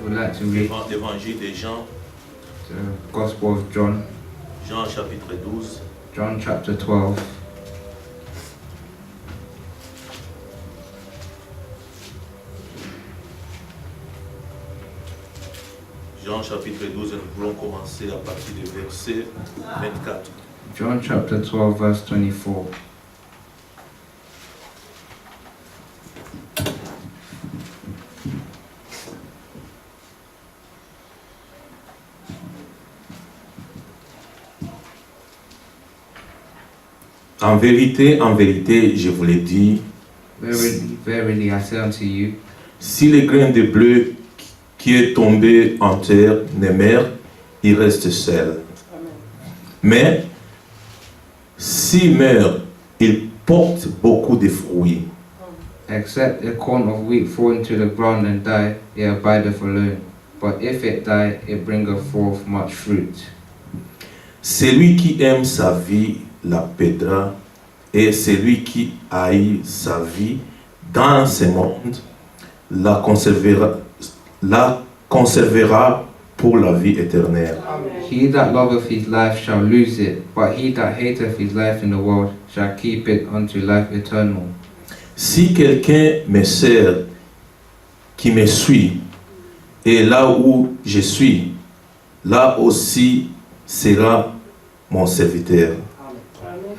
We'd like to read l'évangile de Jean, the Gospel of John, Jean chapitre 12. John chapter 12. Jean chapitre 12, nous voulons commencer à partir du verset 24. John chapter 12, verse 24. En vérité, je vous l'ai dit, Verily, verily, I say unto you, si le grain de bleu qui est tombé en terre ne meurt, il reste seul. Mais s'il meurt, il porte beaucoup de fruits. except a corn of wheat fall into the ground and die, it abideth alone. But if it die, it bringeth forth much fruit. Celui qui aime sa vie la perdra, et celui qui haït sa vie dans ce monde la conservera pour la vie éternelle. He that loveth his life shall lose it, but he that hateth his life in the world shall keep it unto life eternal. Si quelqu'un me sert, qui me suit, et là où je suis, là aussi sera mon serviteur.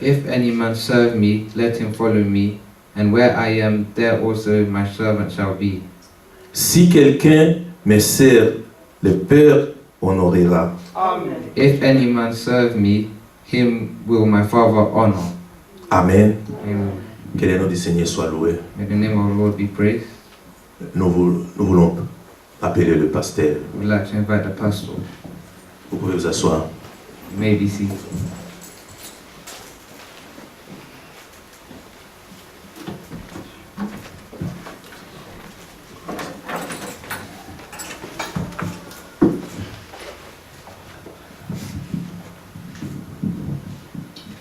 If any man serve me, let him follow me, and where I am, there also my servant shall be. Si quelqu'un me sert, le Père honorera. If any man serve me, him will my Father honor. Amen. Amen. Que le nom du Seigneur soit loué. May the name of the Lord be praised. Nous voulons appeler le pasteur. We'd like to invite the pastor. Vous pouvez vous asseoir. You may be seated.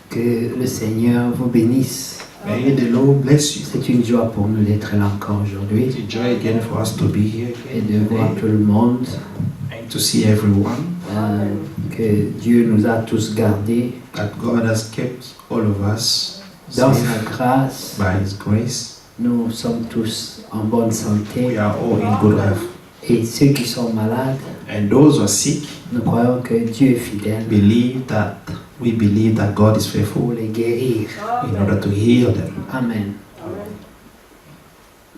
Que le Seigneur vous bénisse. May the Lord bless you. C'est une joie pour nous d'être là encore aujourd'hui It's a joy again for us to be here et again de voir today tout le monde. and to see everyone. Que Dieu nous a tous gardés That God has kept all of us dans safe sa grâce. by His grace. Nous sommes tous en bonne We santé are all in good health. et ceux qui sont malades, And those who are sick, nous croyons que Dieu est fidèle we believe that God is faithful pour les guérir. in order to heal them. Amen.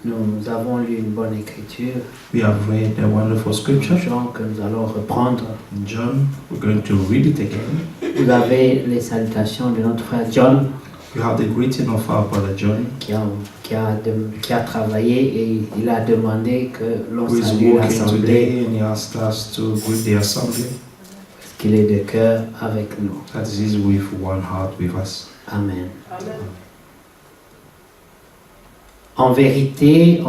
Nous avons lu une bonne écriture, We have read a wonderful scripture Jean, que nous allons reprendre. in John. We're going to read it again. Vous avez les salutations de notre frère John You have the greeting of our brother John, qui a travaillé et il a demandé que l'on who is salue working l'assemblée today, and he asked us to greet the assembly. parce qu'il est de cœur avec nous. That is with one heart with us. Amen. En vérité,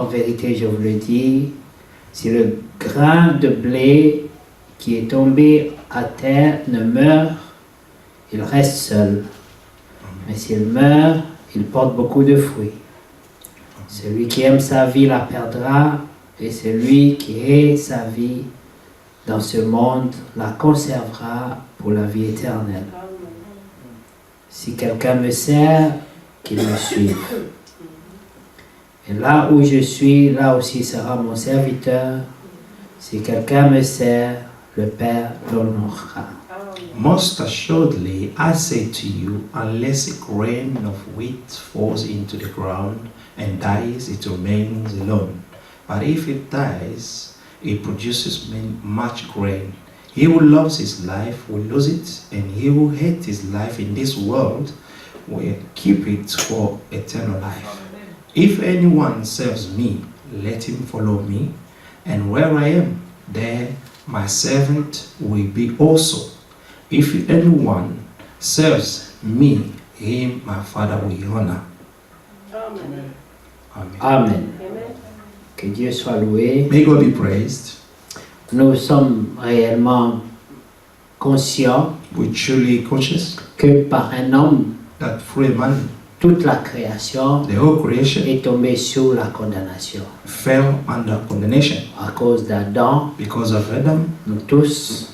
je vous le dis, si le grain de blé qui est tombé à terre ne meurt, il reste seul. Mais s'il meurt, il porte beaucoup de fruits. Celui qui aime sa vie la perdra, et celui qui hait sa vie dans ce monde la conservera pour la vie éternelle. Si quelqu'un me sert, qu'il me suive. Et là où je suis, là aussi sera mon serviteur. Si quelqu'un me sert, le Père l'honorera. Most assuredly, I say to you, unless a grain of wheat falls into the ground and dies, it remains alone. But if it dies, it produces much grain. He who loves his life will lose it, and he who hates his life in this world will keep it for eternal life. If anyone serves me, let him follow me, and where I am, there my servant will be also. If anyone serves me, him my Father will honor. Amen. Amen. Que Dieu soit loué. May God be praised. Nous sommes réellement conscients We're truly conscious que par un homme, that through a man toute la création The whole creation est tombée sous la condamnation. fell under condemnation À cause d'Adam, because of Adam. nous tous,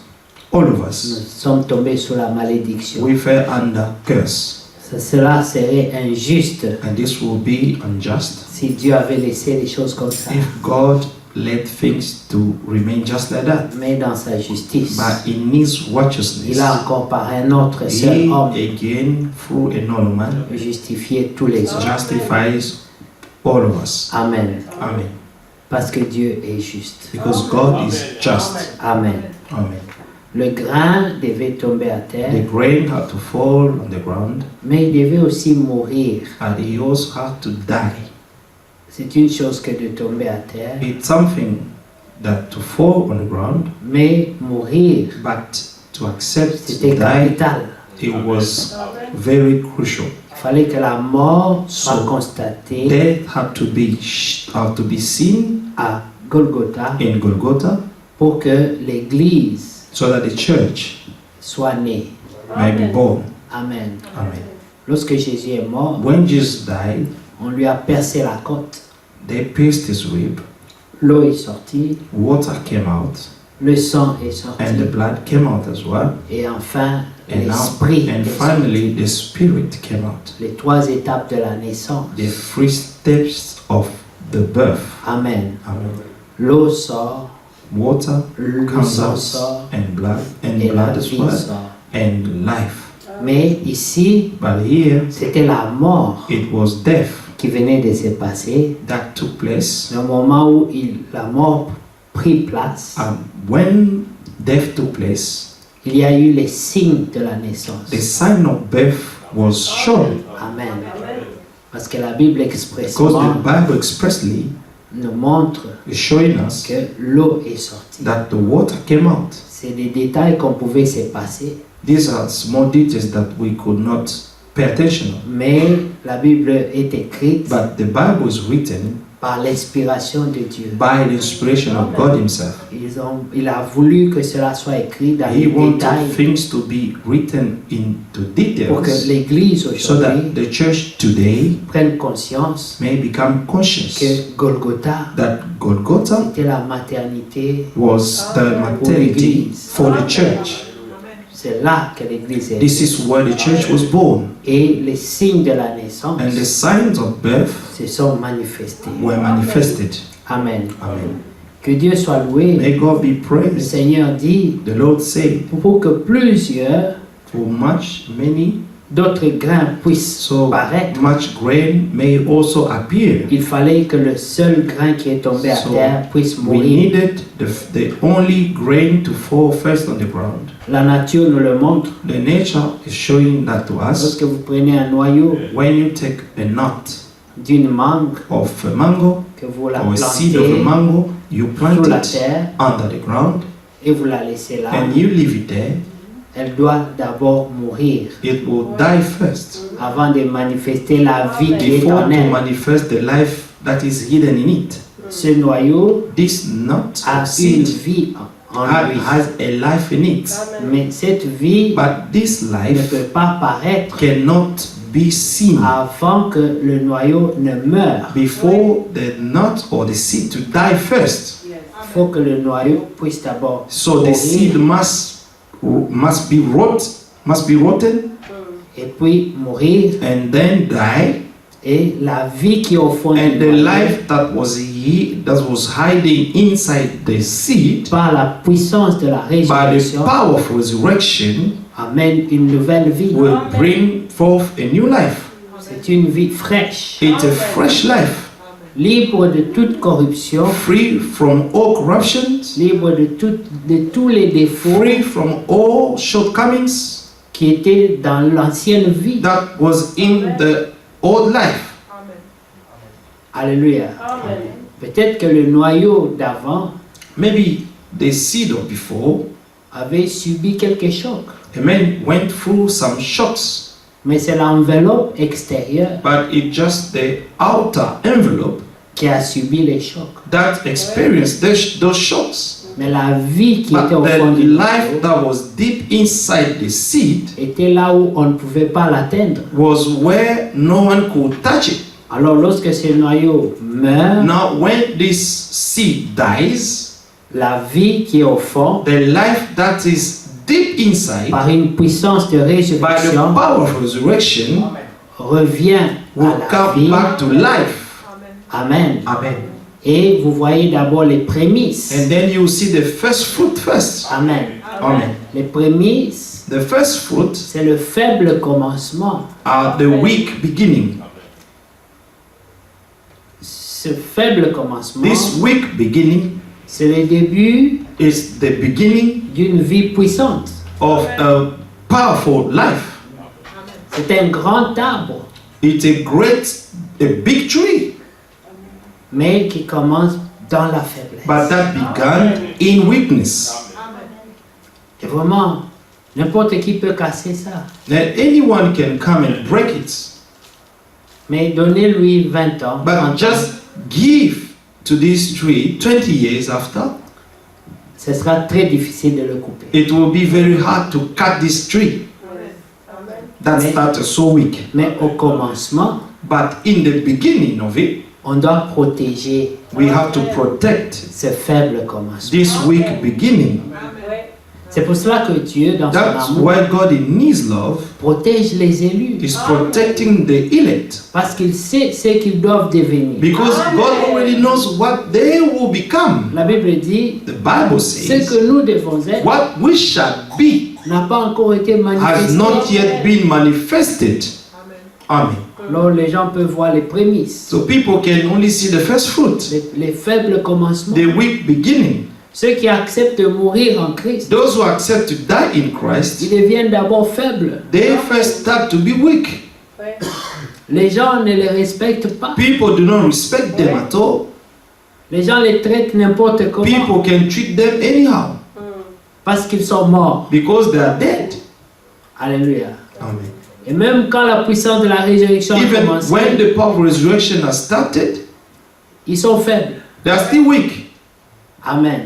All of nous us, sommes tombés sous la malédiction. we fell under curse, Cela serait injuste and this will be unjust si Dieu avait laissé les choses comme ça. if God let things to remain just like that. Mais dans sa justice, But in His righteousness, il a encore par un autre seul He homme again, through another man, justifié tous les hommes. justifies all of us. Amen. Amen. Parce que Dieu est juste. Because God is just. Amen. Amen. Le grain devait tomber à The terre, grain had to fall on the ground, mais il devait aussi mourir. and he also had to die. C'est une chose que de tomber à terre, It's something that to fall on the ground, mais mourir, but to accept to c'était die, capital. it was very crucial. Il fallait que la mort soit So, constatée Death had to be seen à Golgotha in Golgotha, pour que l'Église so that the church soit née. may be born. Amen. Amen. Lorsque Jésus est mort, When Jesus died, on lui a percé la côte. they pierced his rib, L'eau est sortie, water came out, le sang est sorti. and the blood came out as well. Et enfin, And l'esprit. and est sorti. finally, the spirit came out. Les trois étapes de la naissance. The three steps of the birth. Amen. Amen. L'eau sort, Water le comes sang out, sort and blood, et and la blood as vie well, sort. and life. Mais ici, But here, c'était la mort it was death qui venait de se passer. that took place. Au moment où la mort prit place, And when death took place, il y a eu les signes de la naissance. the sign of birth was shown, Amen. Parce que la Bible because expressément the Bible expressly nous montre is showing us que l'eau est sortie. that the water came out. C'est des détails qu'on pouvait se passer, These are small details that we could not pay attention on. mais la Bible est écrite But the Bible is written par l'inspiration de Dieu. by the inspiration of God Himself. Il a voulu que cela soit écrit dans He les wanted détails things to be written into pour que details l'Église so that aujourd'hui the church today prenne conscience may become conscious que Golgotha that Golgotha était la maternité. was the maternity for the church. C'est là que l'Église est. This is where the church was born, Et les signes de la naissance and the signs of birth se sont manifestés. were manifested. Amen. Amen. Que Dieu soit loué. May God be Le praised. Seigneur dit, The Lord said, pour que plusieurs for many, d'autres grains puissent so paraître, much grain may also appear. il fallait que le seul grain qui est tombé à So, terre puisse We mourir. needed the only grain to fall first on the ground. La nature nous le montre. The nature is showing that to us. Lorsque vous prenez un noyau When you take a nut d'une mangue, of a mango que vous la or a seed of a plantez mango, you plant sous la it terre under the ground et vous la laissez là, and you leave it there. elle doit d'abord mourir It will die first avant de manifester la vie qui est before en to elle. manifest the life that is hidden in it. Ce noyau This nut a of une seed vie en lui. has a life in it, Mais cette vie but this ne life peut pas paraître cannot be seen avant que le noyau ne meure. before the nut or the seed to die first. Il faut que le noyau puisse d'abord So the mourir seed must be rotten et puis mourir, and then die, et la vie qui est au fond and du the noyau, life that was hiding inside the seed par la puissance de la by the résurrection, power of resurrection amène une nouvelle vie. will bring forth a new life. C'est une vie fraîche, It's a fresh life, libre de toute corruption, free from all corruptions, libre de tous les défauts free from all shortcomings qui étaient dans l'ancienne vie. that was in the old life. Alléluia. Peut-être que le noyau d'avant Maybe the seed of before, avait subi quelques chocs, a man went through some shocks, mais c'est l'enveloppe extérieure but it's just the outer envelope qui a subi les chocs. that experienced those shocks. Mais la vie qui But était au the fond du life noyau that was deep inside the seed était là où on ne pouvait pas l'atteindre. was where no one could touch it. Alors lorsque ce noyau meurt, Now, when this seed dies, la vie qui est au fond, the life that is deep inside, par une puissance de by the résurrection, power of resurrection, revient will à la come vie. back to life. Amen. Amen. Et vous voyez d'abord les prémices. And then you see the first fruit first. Amen. Amen. Les prémices, The first fruit c'est le faible commencement. are the weak beginning. Ce faible commencement, This weak beginning c'est le début is the beginning d'une vie puissante. of a powerful life. C'est un grand arbre, It's a big tree, mais qui commence dans la faiblesse. but that began in weakness. Et vraiment, n'importe qui peut casser ça. Then anyone can come and break it, Mais donnez-lui 20 ans, 30 but ans, just give to this tree 20 years after, ce sera très difficile de le couper. it will be very hard to cut this tree that started so weak. Mais au commencement, But in the beginning of it, on doit protéger we have to protect ce faible commencement. this weak beginning. C'est pour cela que Dieu, dans son That's amour, why God in His love protège les élus. is protecting the elect. Parce qu'il sait ce qu'ils doivent devenir. Because God already knows what they will become. La Bible dit, The Bible ce says, que nous devons être what we shall be n'a pas encore été has manifesté. not yet been manifested. Amen. Alors les gens peuvent voir les prémices, So people can only see the first fruit, les faibles commencements. the weak beginning. Ceux qui acceptent de mourir en Christ, Those who accept to die in ils Christ, deviennent d'abord faibles. they first start to be weak. Les gens ne les respectent pas. People do not respect them at all. Les gens les traitent n'importe comment People can treat them anyhow parce qu'ils sont morts. because they are dead. Alléluia. Amen. Et même quand la puissance de la résurrection a Even commencé, when the power of resurrection has started, ils sont faibles. they are still weak. Amen.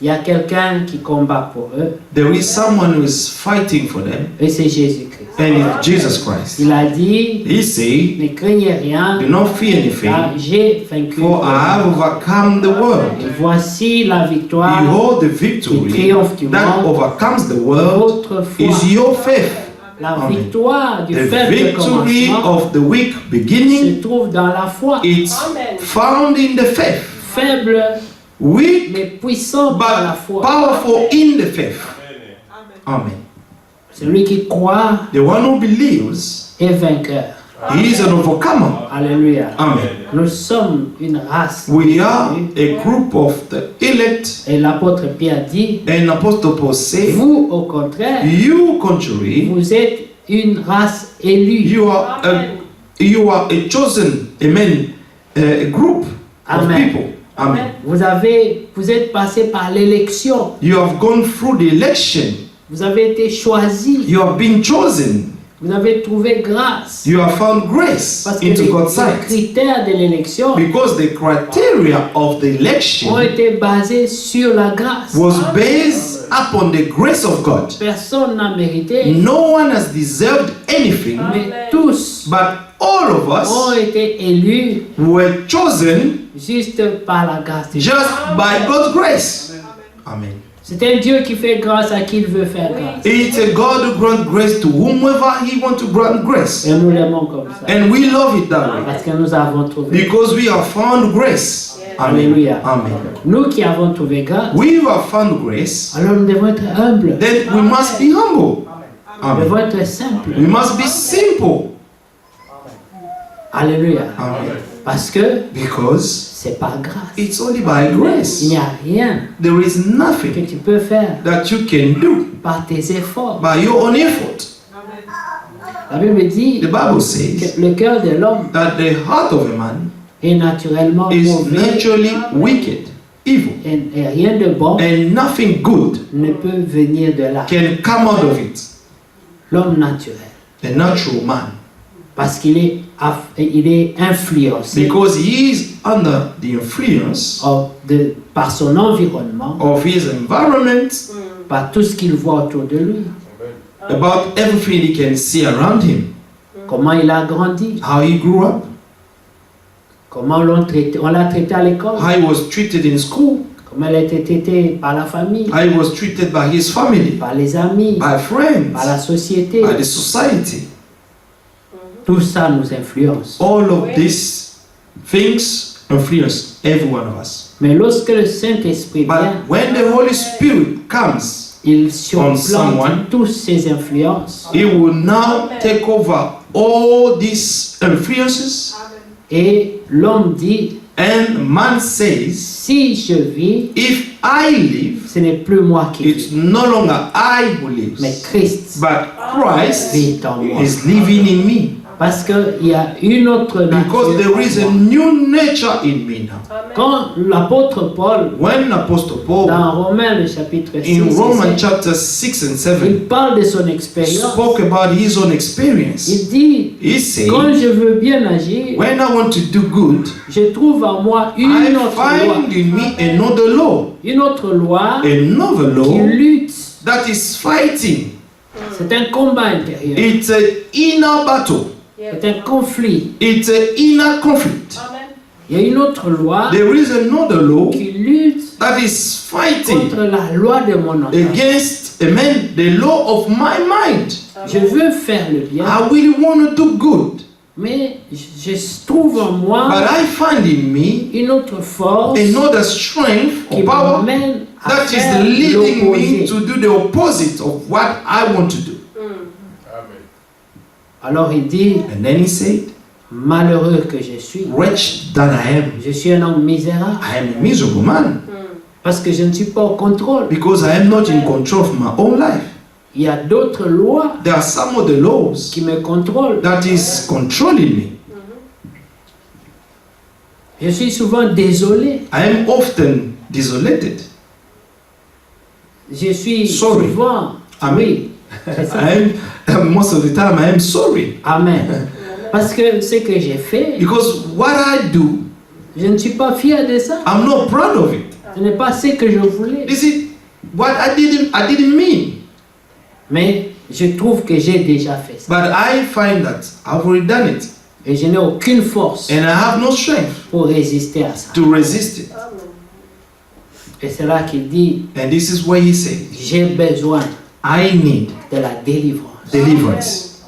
Il y a quelqu'un qui combat pour eux There is someone who is fighting for them, et c'est Jésus-Christ. and it's Jesus Christ. Il a dit, He say, ne craignez rien, do not fear car anything, j'ai vaincu. for I have overcome the Et world. voici la victoire, Behold, the victory that overcomes the world votre foi. is your faith. La Amen. victoire du The faible victory commencement of the weak se beginning, trouve dans la foi. it's found in the faith. Faible Weak, mais puissant par la but foi. powerful in the faith. Amen. Celui qui croit The one who believes, est vainqueur. he is an overcomer. Alléluia. Amen. Nous sommes une race. We are a group of the elect, Et l'apôtre Pierre dit, and Apostle Paul say, vous au contraire, you contrary, vous êtes une race élue. you are a chosen, amen, a group of Amen. people. Amen. Vous êtes passé par l'élection. You have gone through the election. Vous avez été choisi. You have been chosen. Vous avez trouvé grâce. You have found grace Parce que into les God's sight. critères de l'élection Because the criteria of the election ont été basés sur la grâce. was based upon the grace of God. Personne n'a mérité, No one has deserved anything, mais tous but all of ont us été élus were chosen juste par la grâce de Dieu. just by God's grace. Amen. C'est un Dieu qui fait grâce à qui il veut faire grâce. It's a God who grants grace to whomever He wants to grant grace. Et nous l'aimons comme ça. And we love it that way. Parce que nous avons trouvé. Because we have found grace. Amen. Alléluia. Amen. Nous qui avons trouvé grâce, We who have found grace, alors nous devons être humbles. then we must be humble. Nous devons Amen. être simples. We must be simple. Alléluia. Amen. Parce que Because c'est par grâce. it's only by grace. Il n'y a rien There is que nothing tu peux faire that you can do par tes efforts. by your own effort. La Bible dit The Bible says que le cœur de l'homme that the heart of a man est naturellement is mauvais naturally wicked, evil, et rien de bon and nothing good ne peut venir de là. can come out of it. L'homme naturel. The natural man. Parce qu'il est, il est influencé because he is under the influence par son environnement, of his environment, par tout ce qu'il voit autour de lui. about everything he can see around him, Comment il a grandi, how he grew up, comment on l'a traité à l'école, how he was treated in school, comment il a été traité par la famille, how he was treated by his family, par les amis, by friends, par la société. by the society. Tout ça nous influence. All of these things influence every one of us. Mais lorsque le Saint-Esprit But vient, when the Holy Spirit comes, il someone, surplante toutes ces influences he will now take over all these influences, et l'homme dit, and man says, si je vis, if I live, ce n'est plus moi qui it's vis, no longer I who mais lives, Christ but Christ vit en moi. is living in me. Parce qu'il y a une autre Because nature. there is en a moi. new nature in me now. Quand l'apôtre Paul, When Apostle Paul, dans Romains le chapitre 6, in Romans et 7, chapter 6 and 7, il parle de son expérience. spoke about his own experience, Il dit, he said, quand je veux bien agir, when I want to do good, je trouve en moi I une autre loi. find in me another law, Une autre loi another qui law lutte. that is fighting. C'est un combat intérieur. It's an inner battle. C'est un conflit. It's an inner conflict. Il y a une autre loi There is another law qui lutte that is fighting contre la loi de mon entendement. against, amen, the law of my mind. Je veux faire le bien, I really want to do good, mais je trouve en but moi I find in me une autre force another strength qui or power m'amène à that faire is leading me l'opposé. to do the opposite of what I want to do. Alors il dit, And then he said, malheureux que je suis, wretched that I am, je suis un homme misérable, I am a miserable man, parce que je ne suis pas au contrôle. because I am not in control of my own life. Il y a d'autres lois There are some of the laws qui me contrôlent. that is controlling me. Je suis souvent désolé. I am often desolated. Je suis Sorry. souvent... Amen. Oui, c'est ça. I am, most of the time, I am sorry. Amen. Parce que ce que j'ai fait, Because what I do, je ne suis pas fier de ça. I'm not proud of it. Ce n'est pas ce que je voulais. This is what I didn't mean. Mais je trouve que j'ai déjà fait ça. But I find that I've already done it. Et je n'ai aucune force And I have no strength pour résister à ça. to resist it. Et c'est là qu'il dit, And this is why he says, j'ai besoin I need de la délivrance. deliverance.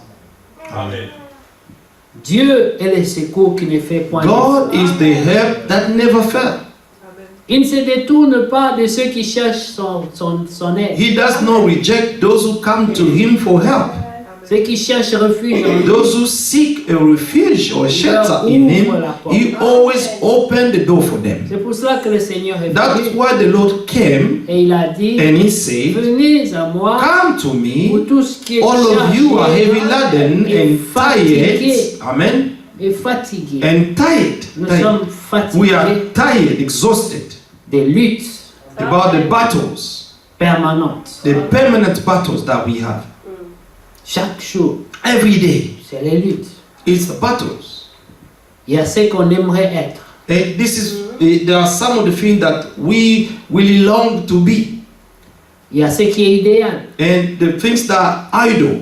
Dieu est le secours qui ne fait point God défaut. is the help that never fails. Il ne se détourne pas de ceux qui cherchent son aide. He does not reject those who come to him for help. Ceux qui cherchent refuge en lui. Those who seek a refuge or shelter in him, he always opened the door for them. C'est pour cela que le Seigneur est That's venu why the Lord came et il a dit, and he said, venez à moi, come to vous me, tous qui êtes all of you are heavy chargés laden et and fatigués. tired. Amen. Et fatigués. And tired. Nous Tired. sommes We are fatigués tired, exhausted des luttes about the battles, permanentes. the permanent battles that we have. Chaque jour, Every day, c'est les luttes. it's the battles. Il y a ce qu'on aimerait être. And this is, there are some of the things that we really long to be, Il y a ce qui est idéal. and the things that are idle.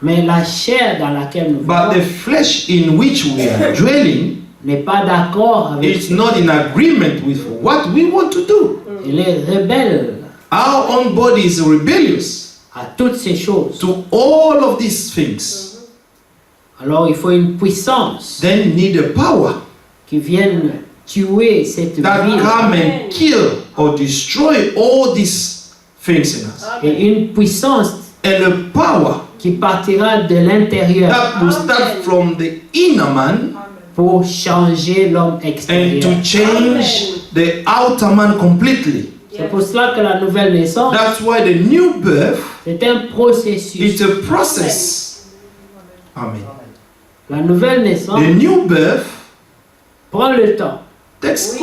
Mais la chair dans laquelle nous But the vivons flesh in which we are dwelling, n'est pas d'accord avec it's not in agreement with what we want to do. Il est rebelle Our own body is rebellious à toutes ces choses. to all of these things. Alors il faut une puissance Then need a power qui vienne tuer cette that vie come and kill or destroy all these things in us. et une puissance And a power qui partira de l'intérieur that will start from the inner man pour changer l'homme and extérieur. to change the outer man completely. C'est pour cela que la nouvelle naissance, That's why the new birth, c'est un processus. it's a process. Amen. La nouvelle naissance The new birth prend le temps. takes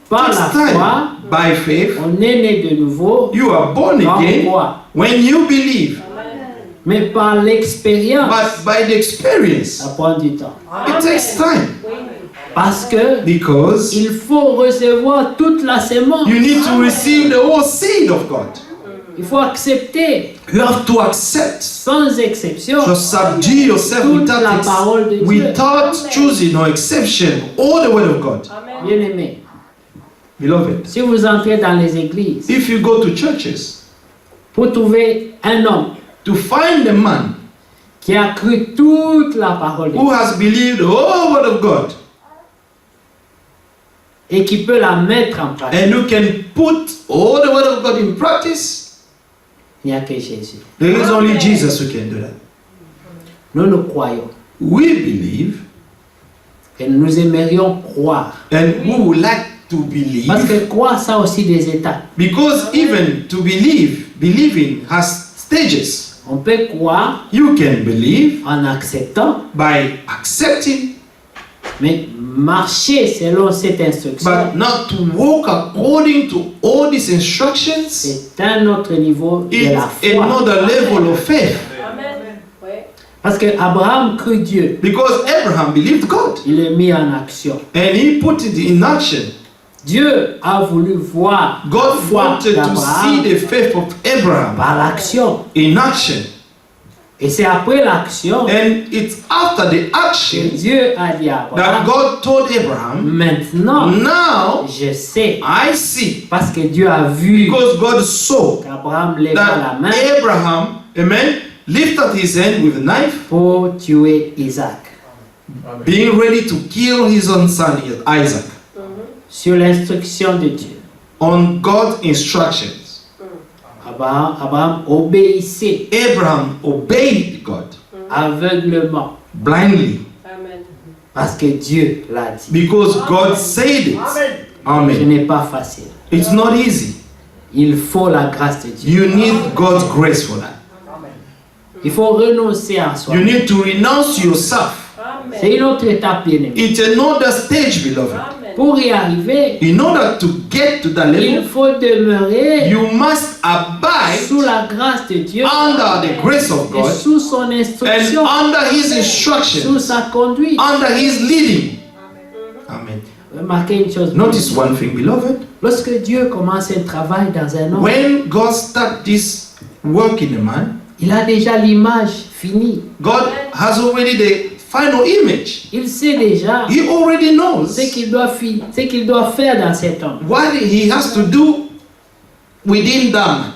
Par la foi, time. By faith, on est né de nouveau. you are born Par again foi. when you believe. Mais par l'expérience, But by the experience, ça prend du temps. it takes time. Parce que Because il faut recevoir toute la sémence. you need to receive the whole seed of God. Il faut accepter, You have to accept. sans exception, Just subdue yourself toute la parole de Dieu. without choosing or exception all the word of God. Bien-aimé, Beloved, si vous entrez dans les églises, if you go to churches pour trouver un homme to find a man qui a cru toute la parole de who Dieu has believed the whole word of God et qui peut la mettre en pratique, and who can put all the word of God in practice, il n'y a que Jésus. there is only Jesus who can do that. Nous croyons We believe et nous aimerions croire. and we would like to believe, Parce que croire, ça a aussi des étapes. because even to believing has stages. On peut croire You can believe en acceptant, by accepting, mais marcher selon cette instruction, but not to walk according to all these instructions. c'est un autre niveau de la It's foi. another level of faith, Parce que Abraham crut Dieu, because Abraham believed God il est mis en action. and he put it in action. Dieu a voulu voir la God foi wanted to see d'Abraham the faith of Abraham par l'action. in action, Et c'est après l'action and it's after the que action Dieu a dit à that Abraham, God told Abraham, maintenant now je sais, I see, parce que Dieu a vu because God saw qu'Abraham leva la that main Abraham, amen, lifted his hand with a knife, pour tuer Isaac. being ready to kill his own son Isaac, Sur l'instruction de Dieu, on God's instructions. Abraham obéissait Abraham obeyed God aveuglement blindly parce que Dieu l'a dit. because God said it. Ce Amen. n'est pas facile. It's not easy. Il faut la grâce de Dieu. You need God's grace for that. Il faut renoncer à soi. You need to renounce yourself. C'est une autre étape, bien aimé. It's another stage, beloved. Pour y arriver, In order to get to that il level, faut demeurer you must sous abide la grâce de Dieu under the grace of et God sous son and instruction, under His sous instruction, sa conduite. under His leading. Amen. Remarquez une chose. Notice one thing, beloved. Lorsque Dieu commence un travail dans un homme, When God starts this work in a man, il a déjà l'image finie. God has already the final image. Il sait déjà He already knows ce qu'il doit faire dans cet homme. what He has to do within them.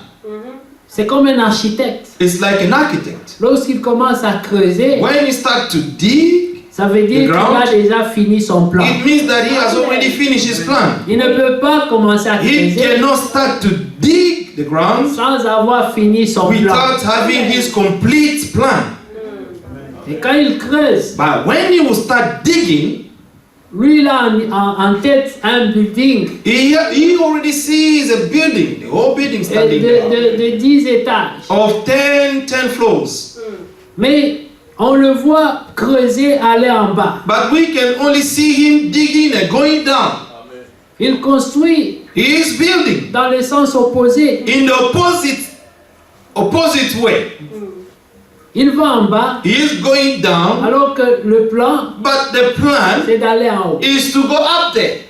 C'est comme un architecte. It's like an architect. Lorsqu'il commence à creuser, When he starts to dig, ça veut dire qu'il ground, a déjà fini son plan. it means that he has already finished his plan. Il ne peut pas commencer à He creuser cannot start to dig the ground sans avoir fini son plan. without having his complete plan. Et quand il creuse, But when he will start digging, lui il a en tête un building he already sees a building, the whole building standing there, de 10 étages. of 10 floors. Mais on le voit creuser, aller en bas. But we can only see him digging and going down. Il construit He is building dans le sens opposé. in the opposite way. Il va en bas He is going down, alors que le plan but the plan c'est d'aller en haut. is to go up there.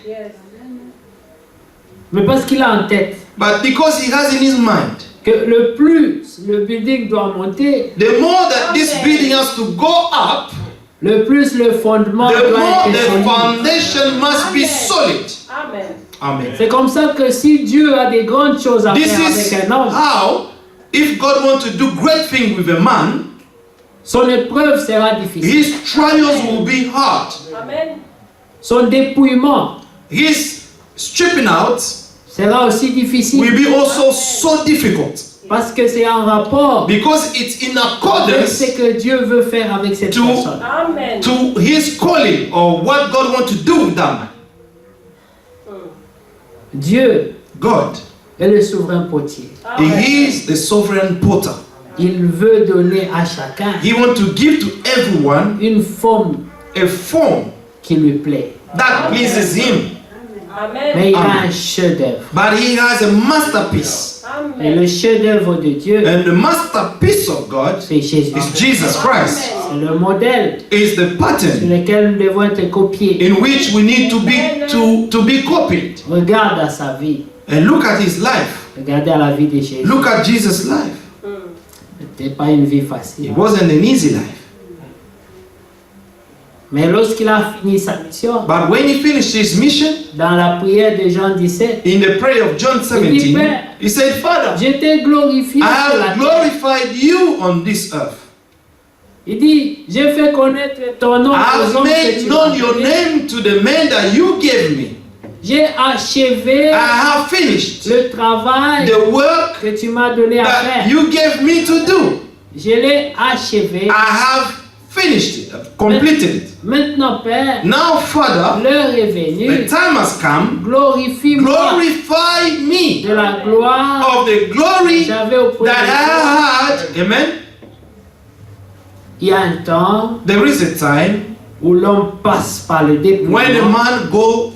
Mais parce qu'il a en tête But because he has in his mind, que le plus le building doit monter, the more that this building has to go up, le plus le fondement the doit more être the solide. foundation must be solid. Amen. C'est comme ça que si Dieu a des grandes choses à This faire is avec un homme, how, if God wants to do great things with a man, son épreuve sera difficile. his trials will be hard. Son dépouillement His stripping out sera aussi will difficile be also so difficult parce que c'est en rapport because it's in avec accordance ce que Dieu veut faire avec cette to- personne. to his calling or what God wants to do with that man. Dieu God, est le souverain potier. He is the sovereign potter. Il veut donner à chacun He wants to give to everyone une forme a form qui lui plaît. that pleases him. Mais il a Amen. un chef-d'œuvre. But he has a masterpiece. Et le chef-d'œuvre de Dieu, And the masterpiece of God c'est Jésus. is Jesus Christ. C'est le modèle Is the sur pattern lequel nous devons être copiés. in which we need to be copied. Regarde à sa vie. And look at his life. Regardez à la vie de Jésus. Look at Jesus' life. C'était pas une vie It facile. wasn't an easy life. Mais lorsqu'il a fini sa mission, But when he finished his mission, dans la prière de Jean 17, in the prayer of John 17, he said, Father, je t'ai glorifié I sur la have terre. glorified you on this earth. Il dit, j'ai fait connaître ton nom I aux have hommes que made tu known m'as your donnés. name to the men that you gave me. J'ai achevé I have finished le travail the work que tu m'as donné à that faire. you gave me to do. Je l'ai achevé. I have finished it, I've completed it. Maintenant, Père, Now, Father, l'heure est the venue. time has come. Glorifie-moi Glorify me de la gloire of the que glory j'avais auprès that de toi. I had. Amen. Il y a un temps There is a time où l'homme passe par le when a dépouillement, man go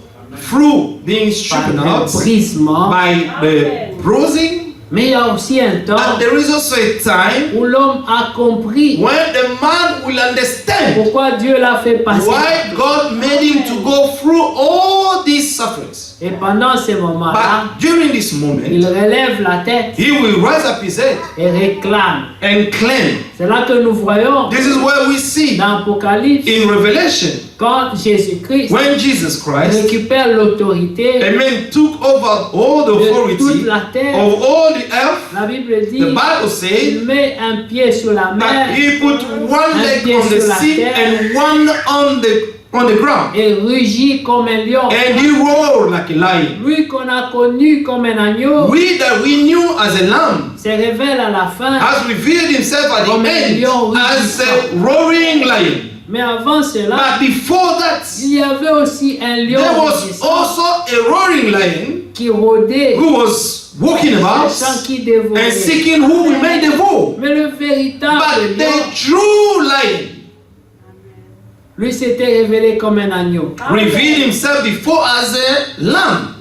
through being par stricken le out brisement, by the bruising, mais il y a aussi un temps and there is also a time où l'homme a compris when the man will understand pourquoi Dieu l'a fait passer. why God made him to go through all these sufferings. Et pendant ces moments-là, But during this il moment, relève la tête he will rise up his head et réclame. and claim. C'est là que nous voyons This is where we see dans Apocalypse, in Revelation quand Jésus-Christ when Jesus Christ, récupère l'autorité amen, took over all the de toute authority la terre. of all the earth. La Bible dit, The Bible says il met un pied sur la that mer he put one leg on the sea and one on the ground, et rugit comme un lion. and he roared like a lion. Lui qu'on a connu comme un agneau We that we knew as a lamb se révèle à la fin. has revealed himself at the Comme un end lion as a roaring lion. Mais avant cela, But before that, il y avait aussi un lion there was rugissant also a roaring lion qui rôdait, who was walking about cherchant qui dévorait. and seeking who will make the vow. Mais le véritable But lion, the true lion lui s'était révélé comme un agneau. revealed himself before as a lamb.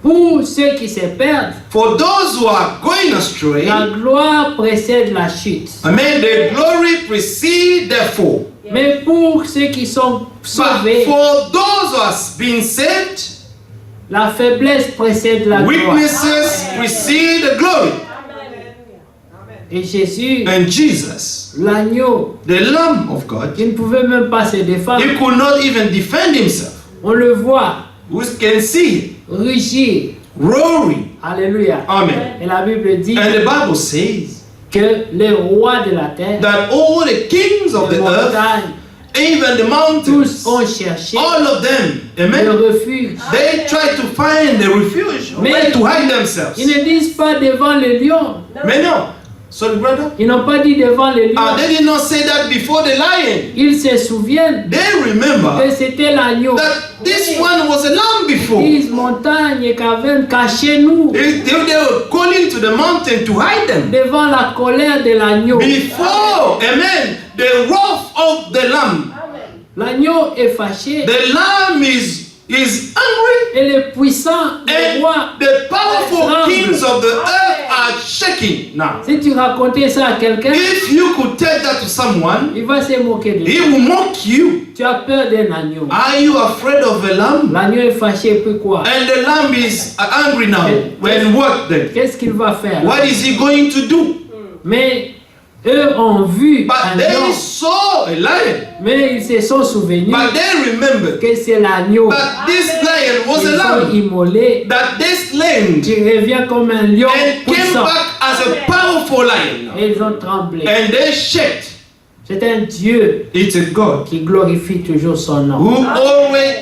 Pour ceux qui se perdent, For those who are going astray, la gloire précède la chute. amen, the glory precedes the fall. Mais pour ceux qui sont But sauvés, for those who have been saved, la faiblesse précède la gloire. weaknesses precede the glory. Et Jésus, And Jesus, l'agneau, the Lamb of God, qui ne pouvait même pas se défendre, he could not even defend himself. on le voit We can see rugir. roaring. Alléluia. Amen. Et la Bible dit And the Bible says que les rois de la terre, that all the kings of les the earth, montagnes, even the tous mountains, ont cherché all of them, le amen, refuge. they try to find the refuge, Mais- where to hide themselves. Ils ne disent pas devant le lion. Mais no, sorry brother, Ils n'ont pas dit devant le lion. they did not say that before the lion. Ils se souviennent They remember que c'était l'agneau. that this one was a lamb before. Ils montagne et caverne, cachez-nous They were calling to the mountain to hide them. devant la colère de l'agneau. Before, amen, the wrath of the lamb. L'agneau est fâché The lamb is angry, et les puissants, les and rois. the powerful kings of the earth are shaking now. Si tu racontais ça à quelqu'un, If you could tell that to someone, il va se moquer de he toi. will mock you. Tu as peur d'un agneau. Are you afraid of a lamb? L'agneau est fâché, pourquoi? And the lamb is angry now. When what then? Qu'est-ce qu'il va faire? What is he going to do? Mais eux ont vu But un they lion, saw a lion. mais ils se sont souvenus But they remembered que c'est l'agneau. that this lion was a Ils sont lamb. immolés, That this lamb qui revient comme un lion and came puissant. back as a powerful lion. Et ils ont tremblé. And they shaked. C'est un Dieu It's a God qui glorifie toujours son nom. who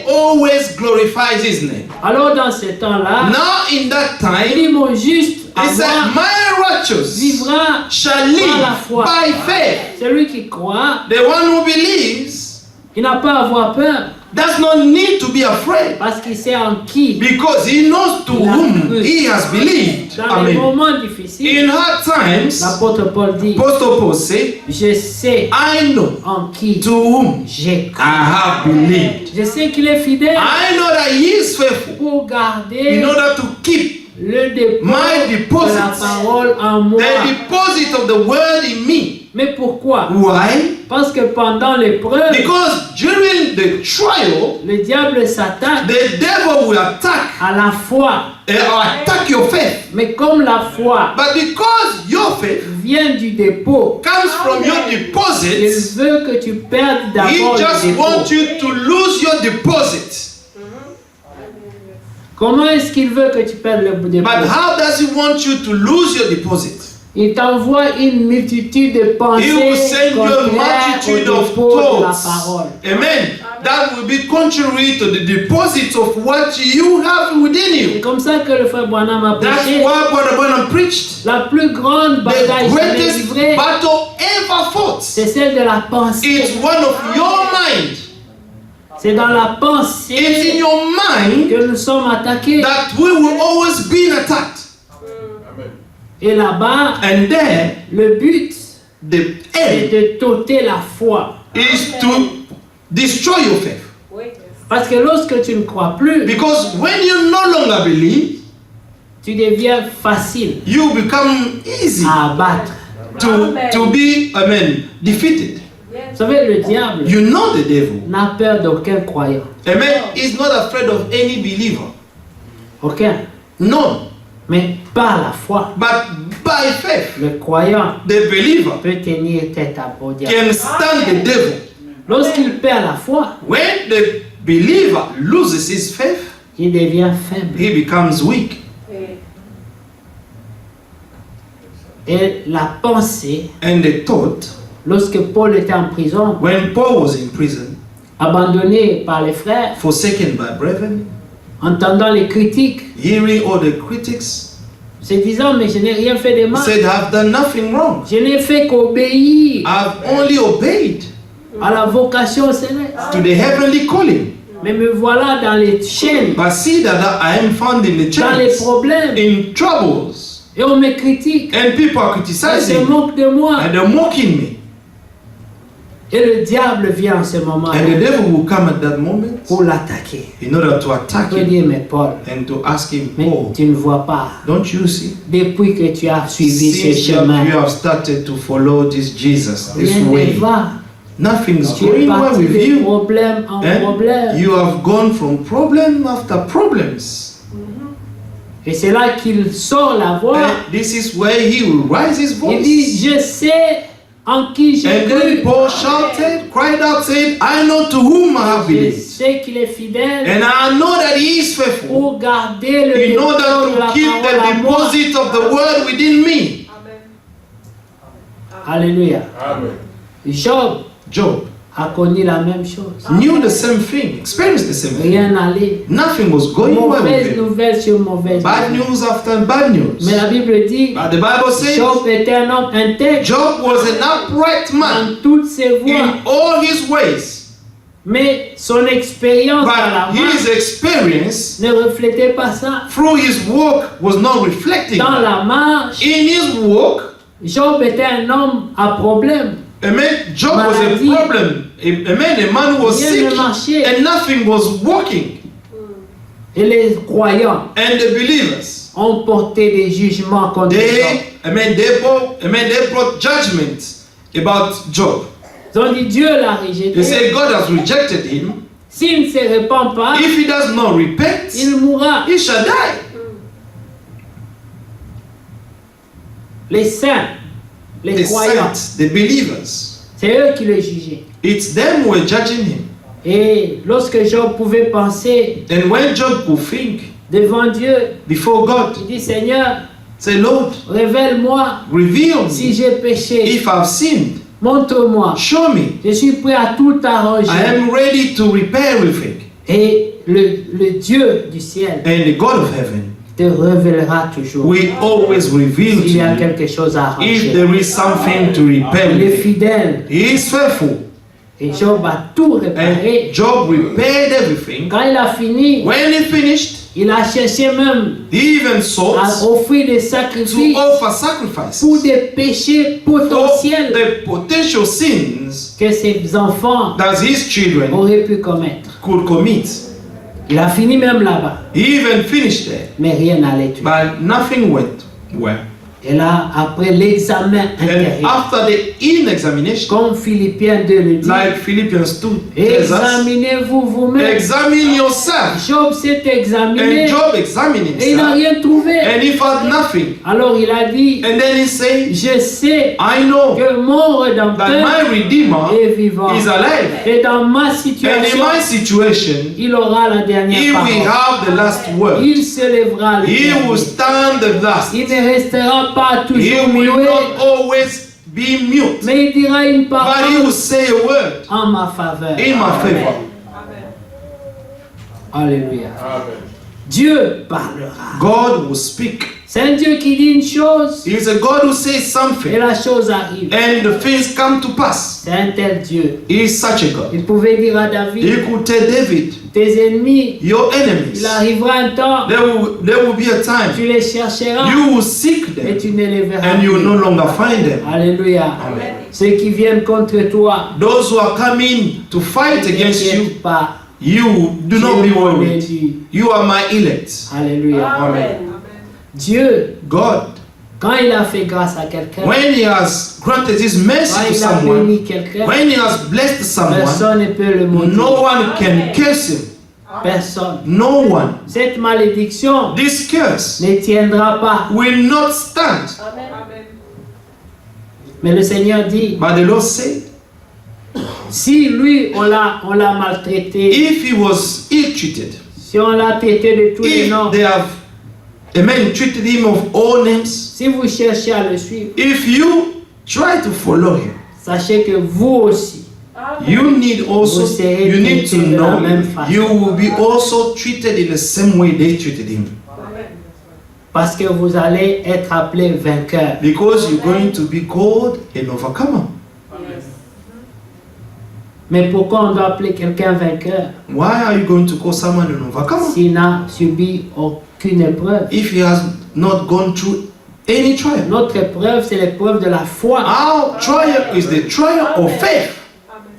always glorifies his name. Alors dans ce temps-là, Now in that il time, dit mon juste he said, avoir my righteous vivra shall par la live foi. by faith. Celui qui croit, The one who believes il n'a pas à avoir peur does not need to be afraid parce qu'il sait en qui. because he knows to whom he has believed. Dans les Amen. moments difficiles, In hard times, l'apôtre Paul dit, Apostle Paul said, je sais I know en qui to whom j'ai cru. I have believed. Je sais qu'il est fidèle I know that he is faithful pour garder in order to keep le dépôt My de deposit. la parole en moi. The deposit of the word in me. Mais pourquoi? Why? Parce que pendant l'épreuve, Because during the trial, le diable s'attaque the devil will attack à la foi. or attack your faith. Mais comme la foi But because your faith vient du dépôt, comes from your il deposits, veut que tu perdes he d'abord just le dépôt. wants you to lose your deposit. Comment est-ce qu'il veut que tu perdes le dépôt? But how does he want you to lose your deposit? Il t'envoie une multitude de He will pensées send you a contraires au multitude of dépôt de la thoughts. parole. Amen. That will be contrary to the deposit of what you have within C'est you. comme ça que le frère Branham a That's prêché. why Brother Branham preached. La plus grande bataille The jamais greatest livrée, battle ever fought. c'est celle de la pensée. It's one of your mind. C'est dans la It's in pensée your mind que nous sommes attaqués. that we will always be attacked. Et là-bas, And there, le but, the c'est end de t'ôter la foi. is to destroy your faith. Parce que lorsque tu ne crois plus, Because when you no longer believe, tu deviens facile you become easy à abattre. to be, defeated. Vous savez, le diable You know the devil. n'a peur d'aucun croyant. Amen. He's not afraid of any believer. Aucun. None. Mais par la foi, But by faith, le croyant the believer peut tenir tête à au diable. can stand the devil. Lorsqu'il perd la foi, When the believer loses his faith, il devient faible. he becomes weak. Et la pensée, And the thought, lorsque Paul était en prison, when Paul was in prison, abandonné par les frères, forsaken by brethren, entendant les critiques, hearing all the critics, se disant, mais je n'ai rien fait de he mal. said, I've done nothing wrong. Je n'ai fait qu'obéir I've only obeyed à la vocation céleste. to the heavenly calling. Mais me voilà dans les chaînes, But see that I am found in the dans les chains, problèmes, in troubles, et on me critique, and people are on se criticizing me, moque de moi. and they're mocking me. Et le diable vient en ce moment And the devil will come at that moment pour l'attaquer. in order to attack Je peux him dire, mais Paul, and to ask him, mais Paul, tu ne vois pas, don't you see? depuis que tu as suivi ce Since you chemin, have started to follow this Jesus, this rien ne way, va. nothing's Tu es going well parti with de you. problème en And problème. you have gone from problem after problems. Et c'est là qu'il sort la voix. And this is where he will raise his Il dit, voice. je sais en qui j'ai And then cru. Paul shouted, cried out, said, I know to whom I have Je believed. sais qu'il est fidèle And I know that he is faithful pour garder le in dépôt order de la to keep parole à the moi. deposit of the word within me. Alléluia. Job Job a connu la même chose. knew the same thing, experienced the same thing. Rien n'allait. Nothing was going well with Mauvaise him. nouvelle sur mauvaise Bad nouvelle. news after bad news. Mais la Bible dit, But the Bible says Job était un homme intègre Job was an upright man dans toutes ses voies. in all his ways. Mais son expérience dans la But his marche experience ne reflétait pas ça. through his walk was not reflecting. Dans that. la marche, In his walk, Job était un homme à problème. Job was a Maladie. problem. A man who was Rien sick ne marchait. and nothing was working. Et les croyants And the believers, ont porté des jugements contre Job. they brought judgment about Job. Ils ont dit Dieu l'a They rejeté. say God has rejected him. S'il ne se répand pas, If he does not repent, il mourra. he shall die. Les saints, les The croyants, saints, the believers, c'est eux qui le jugeaient. it's them who are judging him. Et lorsque Job pouvait penser And when Job could think devant Dieu, before God, il dit Seigneur, say, Lord, révèle-moi reveal si me j'ai péché. if I've sinned. Montre-moi. Show me. Je suis prêt à tout arranger. I am ready to repair everything. Et le Dieu du ciel And the God of heaven te révélera toujours will always reveal to s'il y a you quelque chose à if arranger. there is something to repair Il est with it. fidèle. He is faithful. Et Job a tout réparé. And Job repaired everything. Quand il a fini, When he finished, il a cherché même he even à sought offrir des to sacrifices offer sacrifices pour des péchés for potentiels the potential sins que ses enfants that his children auraient pu commettre. could commit. Il a fini même là-bas, He even finished there. mais rien n'allait tuer. But nothing went well. Et là, après l'examen And intérieur, after the in-examination, comme Philippiens 2 le dit, like Philippians 2 tells us, examinez-vous vous-même. examine yourself. Job s'est examiné And Job examined et il n'a himself. rien trouvé. And he found nothing. Alors il a dit, And then he said, je sais I know que mon that Rédempteur my Redeemer est vivant. is alive. Et dans ma And in situation, my situation, il aura la he dernière will parole. have the last word. Il se lèvera le He dernier. will stand the last. Il ne restera pas He toujours will muet, not always be mute, mais il dira une but he parole will say a word en ma faveur. in my favor. Alléluia. Dieu parlera. God will speak. C'est un Dieu qui dit une chose He is a God who says et something la chose arrive. and the things come to pass. C'est un tel Dieu. He is such a God. Il pouvait dire à He David, could tell David, tes ennemis, your enemies, il arrivera un temps, there will be a time tu les chercheras you will seek et them tu ne les verras and you will no plus. longer find them. Alléluia. Amen. Ceux qui viennent contre toi, Those who are coming to fight ne against you, t'inquiète pas. you do not Dieu be m'en worried. est dit. You are my elect. Alléluia. Amen. Dieu, God, quand il a fait grâce à quelqu'un, when He has granted His mercy quand to il a someone, béni quelqu'un, when He has blessed someone, personne ne peut le maudire. no one can curse him. Personne. No one. Cette malédiction This curse ne tiendra pas. will not stand. Mais le Seigneur dit, But the Lord said, si lui, on l'a maltraité, if he was ill-treated, si on l'a traité de tous les noms, if they have, amen, treated him of all names, si vous cherchez à le suivre, if you try to follow him, sachez que vous aussi, you need also, Vous serez you need to traités de la know, même façon. you will be also treated in the same way they treated him. parce que vous allez être appelé vainqueur. Because you're going to be called an overcomer. Mais pourquoi on doit appeler quelqu'un vainqueur Why are you going to call someone an overcomer? s'il n'a subi aucune épreuve? If he has not gone through any trial. Notre épreuve, c'est l'épreuve de la foi. Our trial is the trial of faith.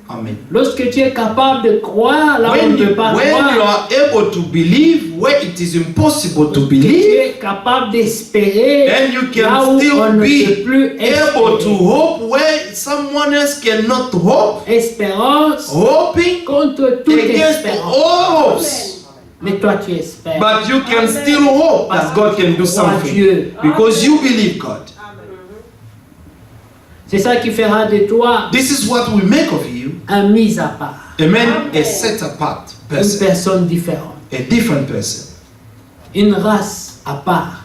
Amen. Lorsque tu es capable de croire là où on When ne you, peut pas when you croire, are able to believe where it is impossible to que tu believe, es capable d'espérer then you là can où on still ne peut be plus able to espérer. hope where someone else cannot hope, Espérance hoping contre toute against espérance. all hopes. Mais toi tu espères. But you can still hope that God can do Crois something Dieu. because you believe God. C'est ça qui fera de toi This is what we make of you. un mis à part, Amen. A set apart une person, personne différente, a different person, une race à part,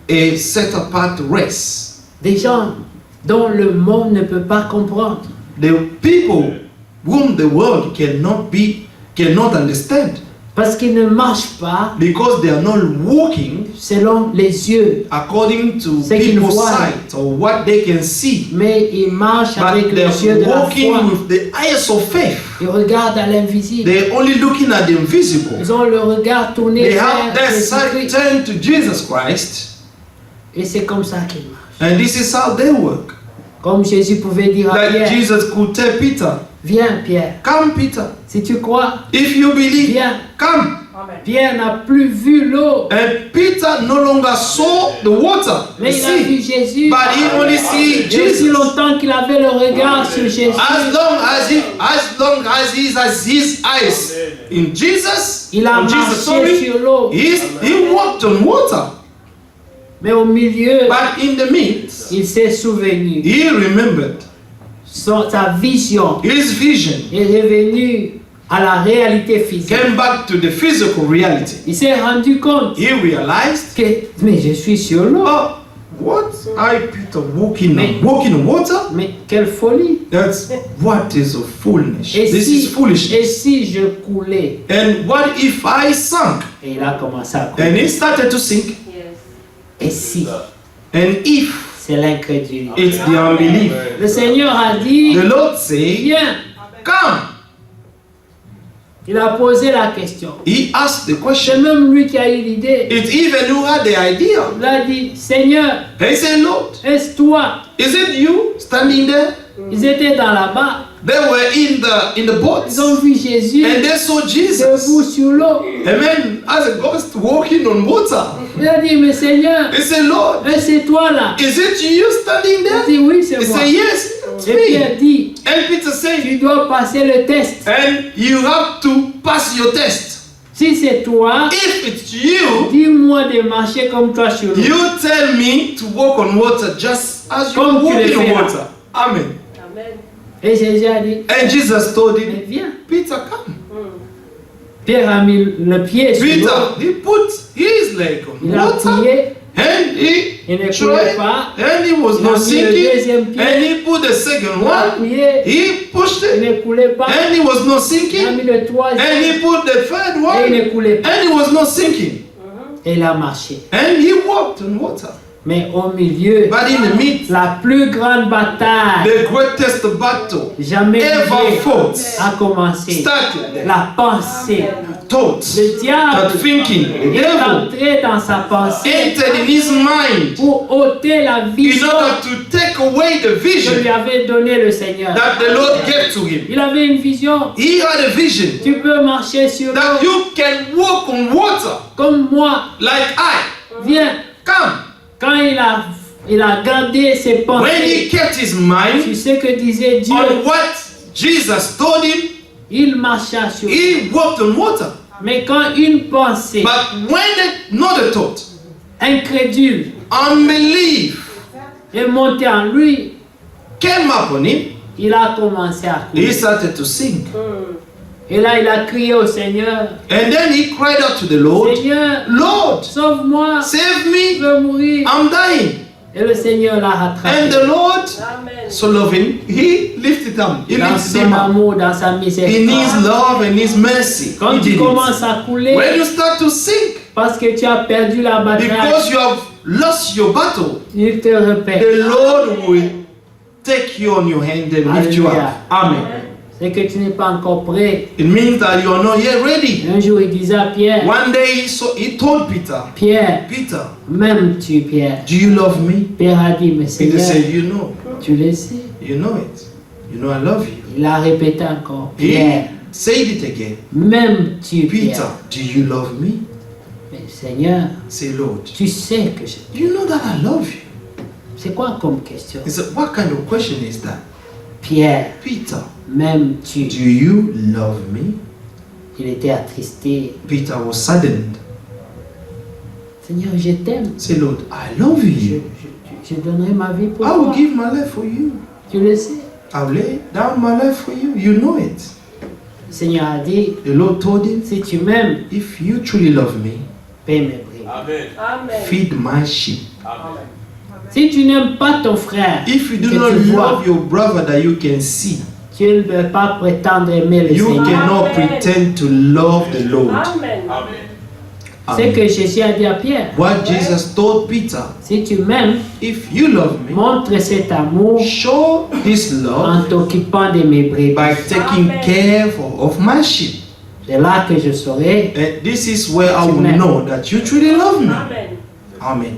a set apart race. des gens dont le monde ne peut pas comprendre. The people whom the world cannot understand Parce qu'ils ne marchent pas because they are not walking selon les yeux, according to Ce qu'ils people's voient. sight or what they can see, mais ils marchent avec but les yeux they're de la walking foi. with the eyes of faith. Ils regardent à l'invisible. They're only looking at the invisible. Ils ont le regard tourné They vers have their sight Jésus-Christ. turned to Jesus Christ, Et c'est comme ça qu'ils marchent. and this is how they work. Comme Jésus pouvait dire à Like Pierre, Jesus could tell Peter, viens Pierre, "Come, Peter. si tu crois, If you believe, viens. come." Pierre n'a plus vu l'eau, And Peter no longer saw the water, the mais il a vu sea, Jésus. but he only see Et aussi Jesus. longtemps qu'il avait le regard sur Jésus, As long as he has his eyes in Jesus, il a on Jesus, marché sorry, sur l'eau. he walked on water. Mais au milieu, But in the midst, il s'est souvenu. he remembered Sa vision his vision est revenue à la réalité physique. came back to the physical reality. Il s'est rendu compte He realized, que, mais je suis sur l'eau. oh, what? I, Peter, walking on water? Mais quelle folie! What is a foolishness? Et This is et foolishness. si je coulais? And what if I sank? Et il a commencé à couler. And he started to sink. Et si? And if C'est l'incrédulité. it's the unbelief, Le Seigneur a dit, the Lord say, viens. come. Il a posé la question. He asked the C'est question. même lui qui a eu l'idée. It even who had the idea. Il a dit, Seigneur, He said, Lord, est-ce toi? is it you standing there? Ils étaient dans la barque. They were in the boat Ils ont vu Jésus and they saw debout Jesus. sur l'eau. Amen. As a ghost walking on water. Il a dit, mais Seigneur, He said, Lord, c'est toi là. is it you standing Il a there? dit, oui, c'est He moi. said, yes, it's Et me. Pierre dit, And Peter said, tu dois passer le test. and you have to pass your test. Si c'est toi, If it's you, dis-moi de marcher comme toi sur l'eau. you tell me to walk on water just as you Comme tu walk le on fais là. water. Amen. Et Jésus a dit, And Jesus told mais him, viens. Peter, come. Pierre a mis le pied sur l'eau. Peter, he put his leg on Il a water prié, and he il ne coulait tried pas. and he was Il a not mis le sinking deuxième pied. and he put the second Il a one. prié, He pushed il it ne coulait pas. and he was not Il a sinking mis le and troisième he put the third et il one ne coulait pas. and he was not sinking Et il a marché. and he walked on water. Mais au milieu, But in the midst, la plus grande bataille the greatest battle jamais ever livrée fought a commencé. started there. La pensée. Thought, Le that diable thinking, the est devil entré dans sa pensée entered in his mind pour ôter la in vision order to take away the que lui vision avait donné le Seigneur. that the Lord gave to him. Il avait une vision. He had a vision Tu peux marcher sur that l'eau you can walk on water comme moi. like I. Viens. Come. Quand il a gardé ses When he pensées, kept his mind tu sais que disait Dieu, on what Jesus told him, il marcha sur l'eau. he walked on water. Mais quand une pensée But when another thought, incrédule unbelief, est montée en lui, came upon him, il a commencé à he courir. started to sink. Et là, il a crié au Seigneur, And then he cried out to the Lord, Seigneur, Lord, sauve-moi, save je me, veux mourir. I'm dying. Et le Seigneur l'a And rattrapé. the Lord, so loving, he lifted him. He Dans lifted son him up. amour, dans sa In miséricorde. his love and his mercy. Quand He tu did it. commences à couler, When you start to sink, parce que tu as perdu la bataille, because you have lost your battle, il te repère. the Lord will take you on your hand and lift you Hallelujah. up. Amen. C'est que tu n'es pas encore prêt. It means that you are not yet ready. Un jour, il disait à Pierre, One day he told Peter, Pierre, Peter, m'aimes-tu, Pierre? do you love me? Pierre a dit, mais Peter Seigneur, said, you know. tu le sais. You know it. You know I love you. Il a répété encore, He Pierre, said it again. m'aimes-tu, Peter, Pierre? do you love me? Mais Seigneur, Say, Lord, tu sais que je... you know that I love you. C'est quoi comme question? He said, what kind of question is that? Pierre, Peter, m'aimes-tu? do you love me? Il était attristé. Peter was saddened. Seigneur, je t'aime. Say, Lord, I love you. Je donnerai ma vie pour I will toi. give my life for you. Tu le sais. I'll lay down my life for you. You know it. Le Seigneur a dit, The Lord told him, si tu m'aimes, if you truly love me, paie mes bris. Amen. feed my sheep. Si tu n'aimes pas ton frère, If you do que not tu vois, love your brother that you can see, tu ne peux pas prétendre aimer le you Seigneur. cannot Amen. pretend to love the Lord. Amen. C'est que Jésus a dit à Pierre, What Jesus told Peter, si tu m'aimes, if you love me, montre cet amour show this love en t'occupant de mes brebis. by taking Amen. care of my sheep. C'est là que je saurai. And this is where I will Amen. know that you truly love me. Amen. Amen.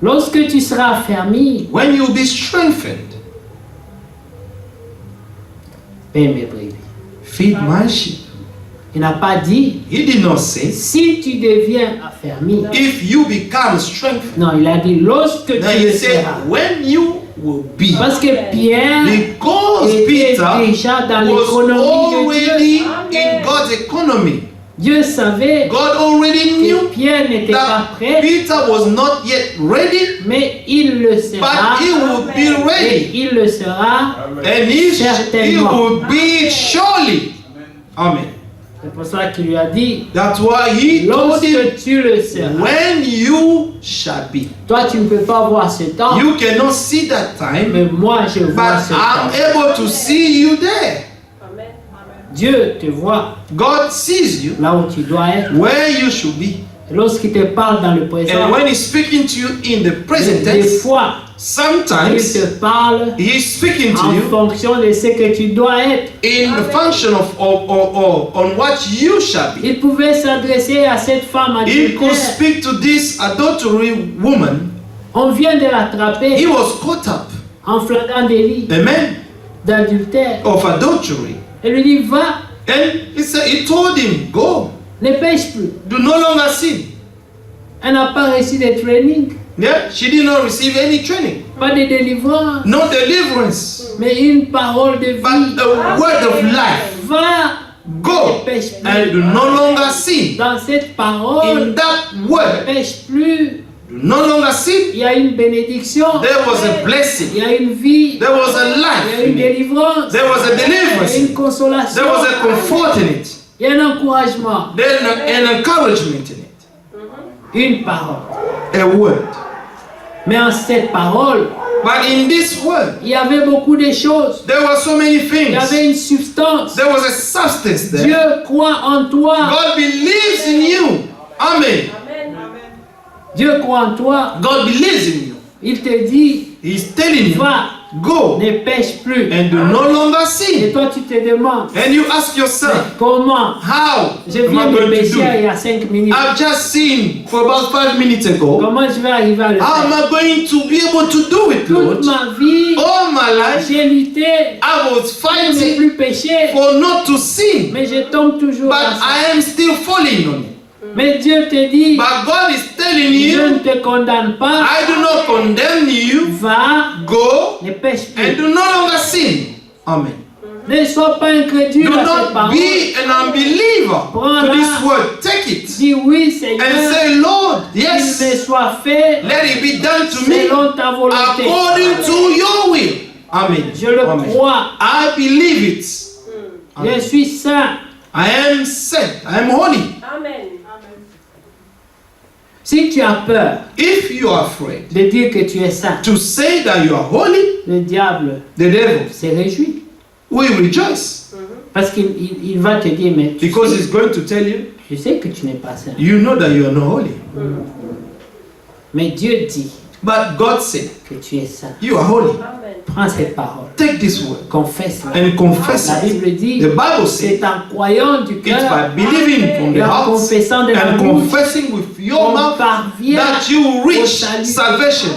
Lorsque tu seras affermi, When you will be strengthened, paie mes brebis. feed my sheep. Il n'a pas dit, He did not say, si tu deviens affermi. if you become strengthened. Non, il a dit, lorsque tu Now he le said, seras. when you will be. Parce que Pierre Because était Peter déjà dans was l'économie de Dieu. already in God's economy. Dieu savait God already que knew Pierre n'était pas that prêt, Peter was not yet ready, mais il le sera. but he will be Et ready. il le sera. And he Certainement. will be it surely. Amen. C'est pour ça qu'il lui a dit, That's why he told him, lorsque tu le seras. when you shall be. Toi, tu ne peux pas voir ce temps, You cannot see that time, mais moi, je vois but ce I'm temps. able to see you there. Dieu te voit God sees you là où tu dois être. where you should be. Lorsqu'il te parle dans le présent, And when he's speaking to you in the present des tense, fois, il sometimes te parle he's speaking to en you fonction de ce que tu dois être. in the function of on what you shall be. Il pouvait s'adresser à cette femme He could adultère. speak to this adultery woman. On vient de l'attraper He was caught up. en flagrant délit. Amen. d'adultère. of adultery. Elle lui dit, va, And he told him, go, ne pêche plus. do no longer sin. Elle n'a pas reçu de training, Yeah, she did not receive any training, pas de délivrance, no deliverance, mais une parole de vie. but a word of life. Va, Go ne pêche and plus. do no longer sin. Dans cette In parole, that ne word, pêche plus. do no longer sin. Il y a une bénédiction, There was a il blessing. y a une vie, There was a il y a life une in it. délivrance, There was a il y a deliverance. une consolation, There was a comfort in it. il y a un encouragement, Then an encouragement in it. une parole. A word. Mais en cette parole, But in this word, il y avait beaucoup de choses. there were so many Il y things. avait une substance. There was a substance there. Dieu croit en toi. God believes in you. Amen. Dieu croit en toi. God believes in you. Il te dit, He's telling you, va, go ne pêche plus. and do no longer Et sin. toi, tu te demandes, And you ask yourself, comment? how Je am viens I de going to pêcher do it? il y a 5 minutes. I've just seen for about 5 minutes ago. Comment je vais arriver à le How am faire? I going to be able to do it, Toute Lord? ma vie, All my life, j'ai lutté I was pour ne fighting plus pécher. for not to sin, Mais je tombe toujours but à ça. I am still falling on it. Mais Dieu te dit, But God is telling je ne you, te condamne pas. I do not condemn you. Va, Go ne pêche and plus. do no longer sin. Amen. Ne sois pas incrédule Do à cette not parole. be an unbeliever to this word. Take it Dis oui, Seigneur, and say, Lord, qu'il me yes, soit fait let it be done to me selon ta volonté. according to your will. Amen. Je le Amen. crois. I believe it. Je suis saint. I am set. I am holy. Amen. Si tu as peur If you are afraid de dire que tu es saint, to say that you are holy, le diable the devil se réjouit. will rejoice Parce qu'il il va te dire, mais tu because sais, he's going to tell you, je sais que tu n'es pas saint. you know that you are not holy. Mais Dieu dit But God said, que tu es saint. you are holy. Amen. Prends cette parole. Take this word Confesse-la. and confess La it. Bible dit, The Bible says, c'est en croyant du it's cœur by believing from the et en heart confessant de la and bouche confessing with your qu'on mouth parvient that you reach salut. salvation.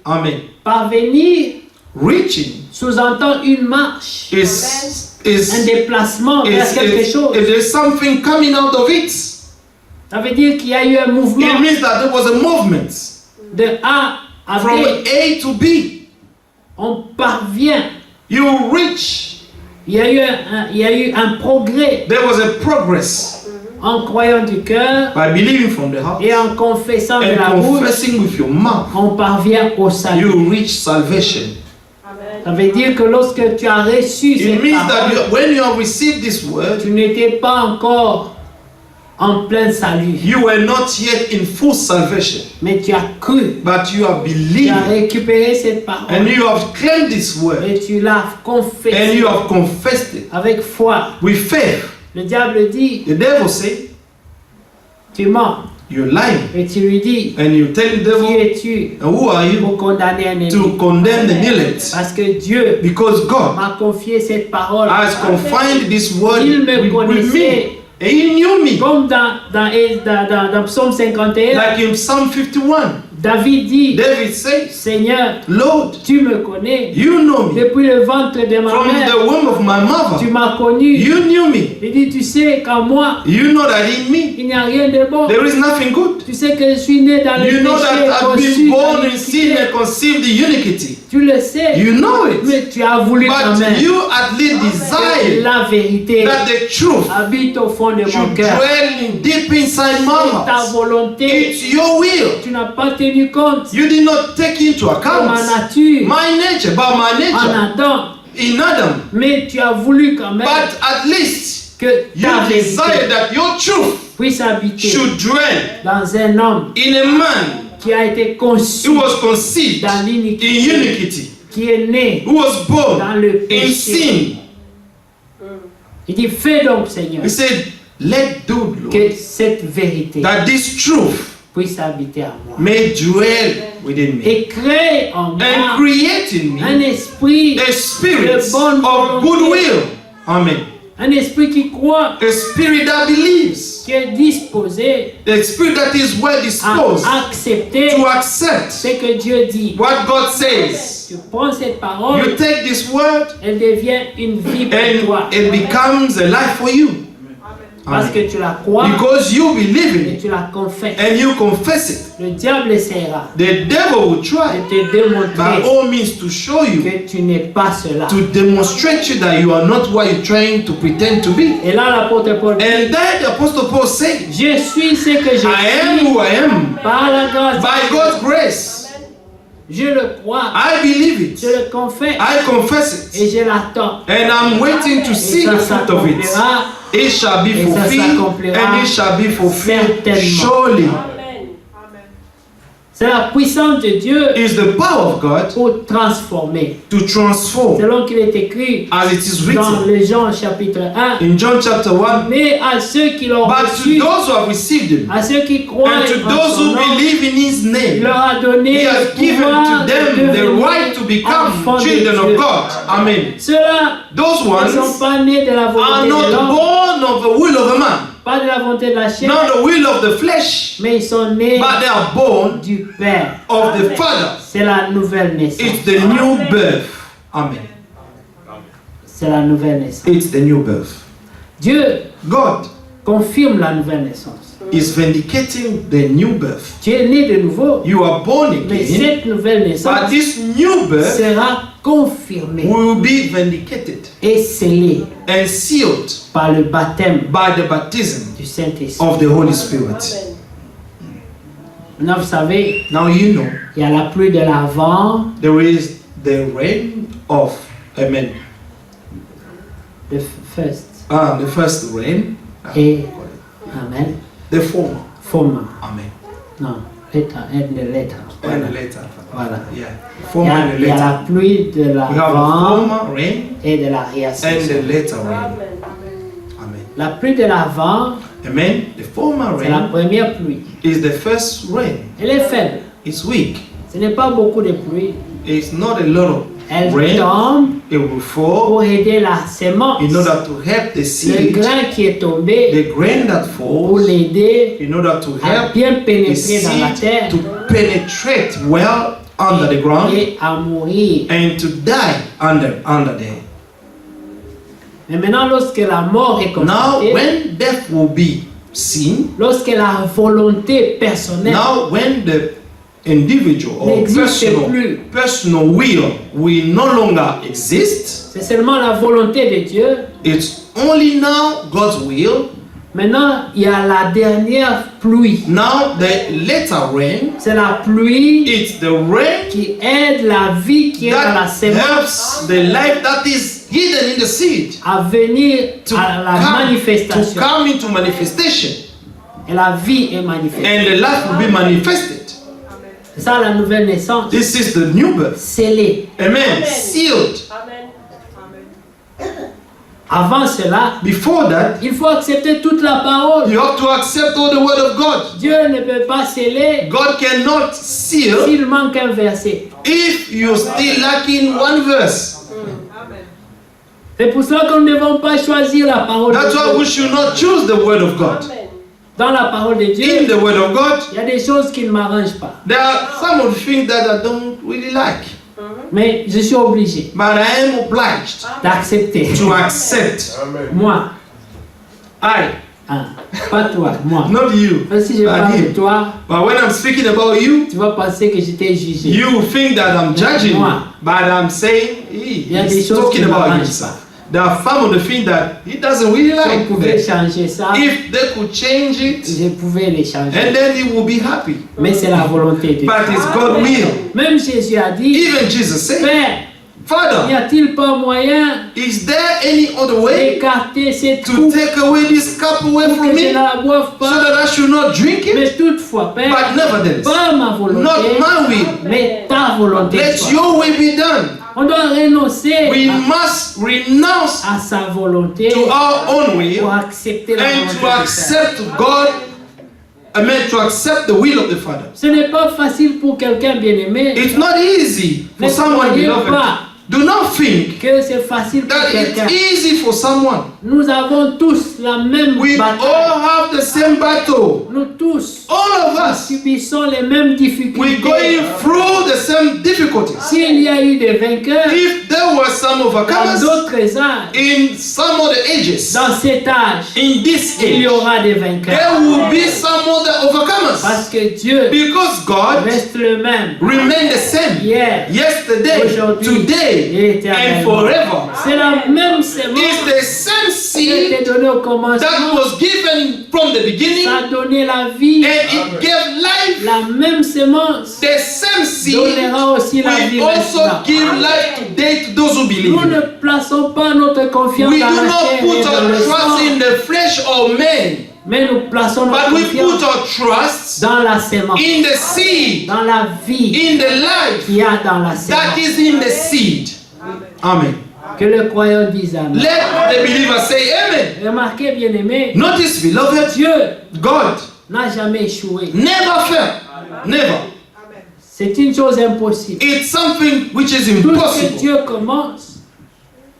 Amen. parvenir Reaching sous-entend une marche, is un déplacement vers quelque chose. if there's something coming out of it, Ça veut dire qu'il y a eu un mouvement it means that there was a movement de A à from B. A to B. On parvient. You reach. Il y a eu un progrès There was a progress en croyant du cœur by believing from the heart et en confessant de la and bouche. confessing with your mouth. On parvient au salut. You reach salvation. Ça veut dire que lorsque tu as reçu It cette means that parole, when you have received this word, tu n'étais pas encore en plein salut, you were not yet in full salvation, mais tu as cru, but you have tu as believed récupéré cette parole and you have claimed this word et tu l'as and confessé you have confessed it avec foi. with faith. Le diable dit, The devil say, tu mens, you're lying, et tu lui dis, and you tell the qui devil, es-tu and who are you pour condamner un to ennemi? condemn the elect? Parce que Dieu Because God m'a confié cette parole. has confined this word Il me with connaissait. me. And he knew me. Comme dans Psaume 51, Like in Psalm 51, David dit, David says, Seigneur, Lord, tu me connais. you know me. Depuis le ventre de ma From mère, the womb of my tu mother, m'as connu. you knew me. Il dit, tu sais qu'en moi, You know that in me, il n'y a rien de bon. there is nothing good. Tu sais que je suis né dans le You know péché, that I've conçu been dans born in sin l'iniquité. and conceived in iniquity. Tu le sais, You know it. mais tu as voulu quand But même you at least que desire la vérité that the truth habite au fond de mon should cœur. dwell in deep inside my C'est ta heart. volonté. It's your will. Tu n'as pas tenu compte You did not take into de ma account nature my nature, but my en nature Adam, in Adam. mais tu as voulu quand même But at least que you ta desire vérité that your truth puisse habiter should dwell dans un homme in a man qui a été conçu who was conceived dans in l'iniquité, iniquity, qui est né who was born dans le in péché. sin. Il dit, fais donc, Seigneur, He said, let do, Lord, que cette vérité that this truth puisse habiter en moi. may dwell within me Et crée en and moi create in un me esprit, a spirit de bonne of volonté. goodwill. Amen. un esprit qui croit, A spirit that believes, qui est disposé a spirit that is well disposed à accepter to accept ce que Dieu dit. what God says. this, Tu prends cette parole, you take this word, elle devient une vie pour and toi. it becomes a life for you. Parce que tu la crois Because you believe in et it tu la confesses. and you confess it. Le diable essaiera The devil will de try te by démontrer all means to show you, que tu n'es pas cela. to demonstrate you that you are not what you're trying to pretend to be. Et là, l'apôtre Paul dit, And then the Apostle Paul said, je suis ce que je I am suis who I am. par la grâce. By God's grace, Je le crois, I believe it. je le confesse I confess it. et je l'attends. And I'm waiting to Et see ça the fruit of it. s'accomplira. It shall be Et ça fulfilled, s'accomplira and it shall be fulfilled certainement. surely. C'est la puissance de Dieu It's the power of God pour transformer. to transform, Selon qu'il est écrit as it is dans written le Jean chapitre 1. in John chapter 1. Mais à ceux qui l'ont But to reçu, those who have received him, à ceux qui croient and to en those son who nom, believe in his il name, leur a donné he has le given pouvoir to de them the devenir right to become enfants de children Dieu. of God. Amen. Ceux-là Those ne sont ones pas nés de la are volonté de not l'homme, born of the will of a man, pas de la volonté de la chair, not the will of the flesh, mais ils sont nés but they are born du Père. of the Father. C'est la nouvelle naissance. It's the new birth. Amen. C'est la nouvelle naissance. It's the new birth. Dieu God confirme la nouvelle naissance. is vindicating the new birth. Tu es né de nouveau, You are born mais again, cette nouvelle but naissance this new birth sera confirmée will be vindicated et scellée and sealed par le baptême by the baptism du Saint-Esprit. of the Holy Spirit. Maintenant, vous savez, Now you know il y a la pluie de l'avant, there is the rain of, amen, the first, the first rain, et amen, the former, former. amen, Non, later, and the later. and the later. Voilà. Yeah, Il y former a, and the il y a later. la pluie de We have the l'avant former rain et de and l'arrière-saison. the later rain. Amen. La pluie de l'avant, Amen. The former c'est la rain première pluie. is the first rain. Elle est faible. It's weak. Ce n'est pas beaucoup de pluie. It's not a lot of Elle rain. tombe It will fall pour aider la semence. in order to help the Le seed, grain qui est tombé the grain that pour falls, l'aider in order to à help bien the pénétrer dans la seed terre to penetrate well under the ground et à mourir. and to die under there. Mais maintenant, lorsque la mort est Now, constatée, when death will be seen, lorsque la volonté personnelle now when the individual or n'existe plus, personal will no longer exist, c'est seulement la volonté de Dieu. it's only now God's will. Maintenant, il y a la dernière pluie. Now the later rain, C'est la pluie it's the rain qui aide la vie qui est dans la that semence helps the life that is hidden in the seed à venir à la to manifestation. come into manifestation, Et la vie est manifestée. and the life will be manifested. C'est ça la nouvelle naissance. This is the new birth. Scellée. Amen. Sealed. Avant cela, Before that, il faut accepter toute la parole. you have to accept all the word of God. Dieu ne peut pas sceller God cannot seal s'il manque un verset. if you're still lacking one verse. C'est pour cela qu'on ne devons pas choisir la parole de That's why Dieu. we should not choose the word of God. Dans la parole de In Dieu, the word of God, il y a des choses qui ne m'arrangent pas. there are some of the things that I don't really like, Mais je suis obligé but I am obliged d'accepter. to accept. Moi, I, pas toi, moi. not you. Parce que si je parle de toi, But when I'm speaking about you, tu vas penser que je t'ai jugé. you think that I'm judging you, Moi. but I'm saying Il y a des he's choses talking qui about m'arrangent himself. There are some of the things that he doesn't really Si on like. pouvait changer ça, If they could change it, je pouvais les changer. and then he will be happy. Mais c'est la volonté de Dieu. But it's God's will. Même Jésus a dit, Even Jesus said, Père, n'y Father, a-t-il pas moyen is there any other way d'écarter cette to coupe take away this cup away pour from que je ne me la boive so pas? that I should not drink it? Mais toutefois, Père, But nevertheless, pas ma volonté, not my will, mais ta volonté. let soit. your will be done. On doit renoncer We must renounce à sa volonté to our own pour will accepter la and volonté to du Père. accept God, to accept the will of the Father. Ce n'est pas facile pour quelqu'un bien-aimé. It's not easy for Ne someone croyez beloved. pas Do not think que c'est facile pour that quelqu'un. it's easy for someone. Nous avons tous la même We bataille. all have the same battle. Nous tous All of nous us. subissons les mêmes We're difficultés. going through the same difficulties. S'il y a eu des vainqueurs If there were some dans overcomers d'autres âges, in some of the ages, dans cet âge, in this il y age, aura des vainqueurs. there will be some of the overcomers. Parce que Dieu Because God reste le même remained the same hier, yesterday, aujourd'hui today, et and éternellement. forever. C'est la même semence It's the same qui a été seed donnée au that commencement. was given from the beginning, Ça a donné la vie. and it gave life. La même semence The same seed donnera aussi la vie will also maintenant. give life today to those who Nous believe. ne plaçons pas notre confiance We dans do la not chair put et dans our le trust sang, in the flesh or men, mais nous plaçons notre but we confiance put our trust dans la semence, in the seed, dans la vie in the life qu'il y a dans la that semence. is in the seed. Amen. Que le croyant dise Amen. Let the believer say amen. Remarquez, bien aimé, Notice, beloved, Dieu God n'a jamais échoué. never failed. Never. C'est une chose impossible. It's something which is Tout ce que impossible. Dieu commence,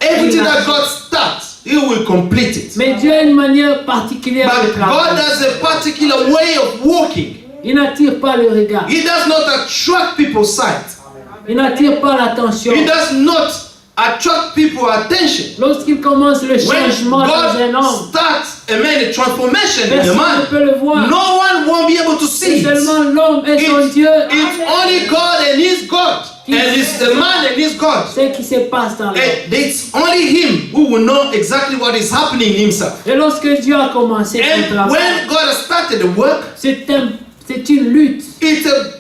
Everything that God starts, He will complete it. mais Dieu a une manière particulière de But God travailler. has a particular way of walking. Il n'attire pas le regard. He does not attract people's sight. Il n'attire pas l'attention. He does not attract people's attention. Lorsqu'il commence le When changement dans un God homme, starts a transformation in a personne ne man, peut le voir. no one won't be able to C'est see it. seulement l'homme et son It's, Dieu it's only God and His God. And it's the man and his God. ce qui se passe dans l'homme. And it's only Him who will know exactly what is happening in Himself. Et lorsque Dieu a commencé son And travail, when God has started the work, c'est une lutte. it's a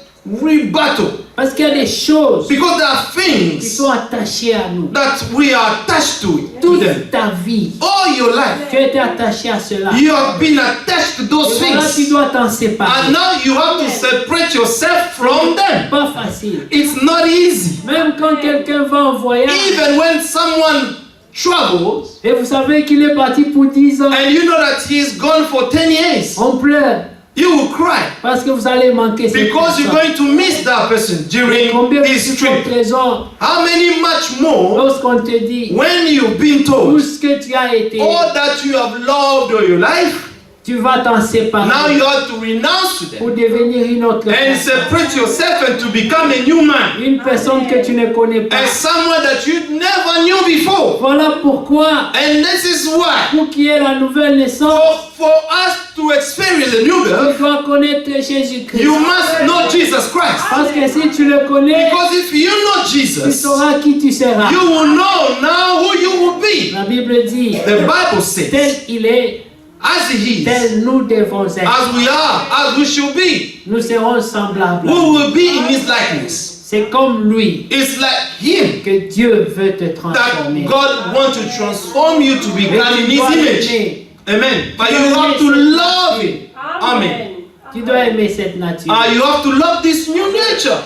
real battle. Parce qu'il y a des choses Because there are qui things sont attachées à nous. that we are attached to Toute them. ta vie, All your life, tu as été attaché à cela. you have been attached to Et those voilà, tu things. dois t'en séparer. And now you have to separate yourself from them. Pas facile. It's not easy. Même quand quelqu'un va en voyage, Even when someone travels, et vous savez qu'il est parti pour 10 ans, and you know that he's gone for 10 years, on pleure you will cry parce que vous allez manquer cette because you're personne. going to miss that person Et during combien his plus ton trip. trésor How many much more lorsqu'on te dit when you've been tout told ce que tu as été, all that you have loved all your life, tu vas t'en now séparer you have to renounce to pour them devenir une autre and personne. separate yourself and to become a new man. Une personne que tu ne connais pas. And someone that you never knew before. Voilà pourquoi, And this is why, pour qu'il y ait la nouvelle naissance, for us to experience a new tu birth, dois connaître Jésus-Christ. you must know Jesus Christ. Parce que si tu le connais, Because if you know tu Jesus, sauras qui tu seras. you will know now who you will be. La Bible dit, The Bible says, tel il est, as he is, tel nous devons être. as we are, as we should be, Nous serons semblables. we will be in his likeness. C'est comme lui It's like him que Dieu veut te that transformer. God wants to transform you to Mais become in tu his dois image. l'aimer. Amen. But you have to love him. Amen. Tu dois aimer cette nature. You have to love this new nature.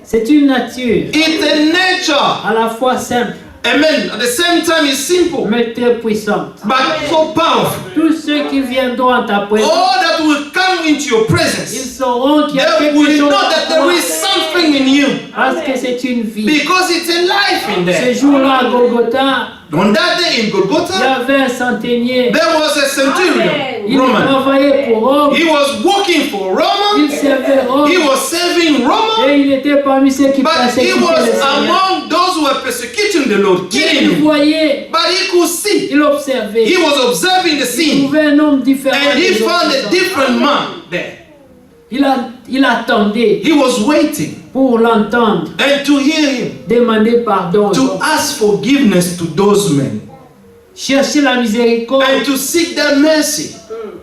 C'est une nature It's a nature. à la fois simple, Amen. At the same time, it's simple, mais très puissante. but so powerful. Tous ceux qui viendront à ta présence, All that will come into your ils presence, sauront qu'il y a they quelque will chose know that there is something in you parce que c'est une vie. because it's a life in Ce there. jour-là à Golgotha, On that day in il y Golgotha, avait un centenier. there was a centurion, Il Roman. travaillait pour Rome, He was working for il Rome. servait Rome He was serving Rome, et il était parmi ceux qui but he persécutaient le was Seigneur. among those who were persecuting the Lord, killing Il him. voyait, But he could see. il observait, He was observing the il scene, trouvait un homme différent. and he des autres found a hommes. different man there. Il attendait He was waiting pour l'entendre and to hear him, demander pardon aux to hommes. ask forgiveness to those men, Chercher la miséricorde and to seek their mercy.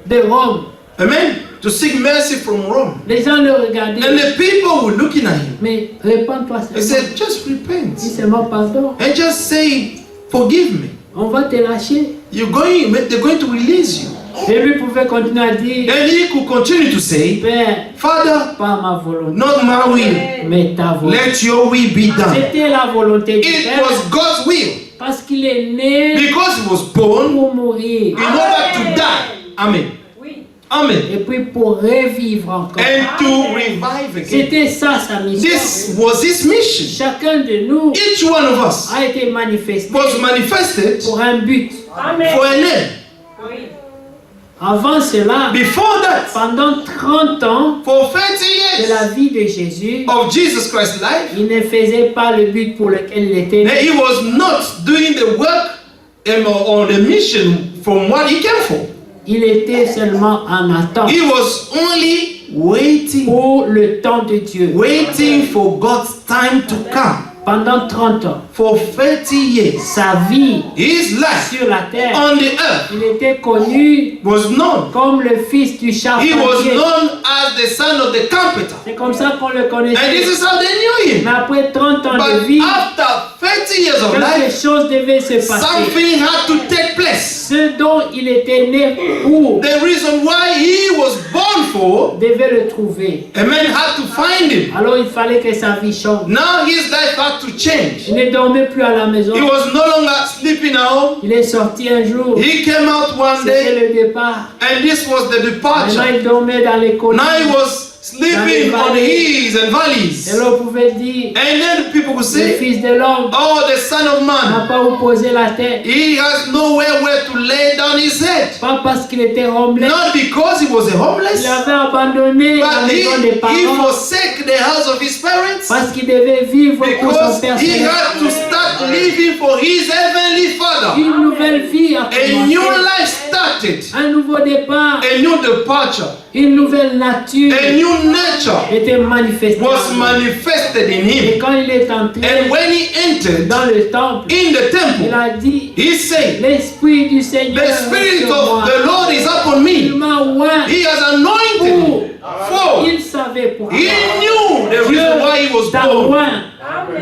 de Rome. Amen. To seek mercy from Rome. Les gens le regardaient, And the people were looking at him. mais répands-toi They seulement. said, just Dis repent seulement pardon. and just say, forgive me. On va te lâcher. They're going to release you. Et lui pouvait continuer à dire, And he could continue to say, Père, Father, pas ma volonté, not my will, mais ta volonté. let your will be done. C'était la volonté du It Père was God's will parce qu'il est né because he was born pour mourir. in order to die. Amen. Amen. Et puis pour revivre encore. And to revive again. C'était ça sa mission. This was his mission. Chacun de nous Each one of us a été manifesté was manifested pour un but. for an end. Avant cela, Before that, pendant 30 ans for 30 de years la vie de Jésus, of Jesus Christ's life, il ne faisait pas le but pour lequel il était né. he was not doing the work or the mission from what he came for. Il était seulement en attente He was only waiting, pour le temps de Dieu. waiting for God's time to come. Pendant 30 ans, For 30 years, sa vie his life sur la terre, on the earth il était connu was known. comme le fils du He was charpentier. known as the son of the carpenter. C'est comme ça qu'on le And this connaissait. is how they knew him. Mais après 30 ans de But vie, after 30 years of quelque life, chose devait se passer. something had to take place. Ce dont il était né pour The reason why he was born for, devait le trouver. a man had to find him. Alors il fallait que sa vie change. Now his life had to change. Il ne dormait plus à la maison. He was no longer sleeping at home. Il est sorti un jour. He came out one C'était day, le départ. and this was the Maintenant departure. il dormait dans les collines. Now he was sleeping on hills and valleys. Et l'on pouvait dire, And then people would le say, fils de l'homme oh, the son of n'a man, pas où poser la tête. he has nowhere where to lay down his head. Pas parce qu'il était homeless. Not because he was a homeless, Il avait abandonné la but maison des he parents forsake the house of his parents parce qu'il devait vivre pour son because Père he céleste. had to start living for his heavenly Father. Une nouvelle vie a A new commencé. life started, Un nouveau départ, a new departure, une nouvelle nature a new nature était manifestée. was manifested in Et him. quand il est entré And when he entered dans le temple, in the il temple, a dit, he said, l'Esprit du Seigneur the est Spirit sur moi. of the Lord is upon Il me. m'a oint. He has anointed me. For Il savait pourquoi. he knew the reason why he was t'a born. oint.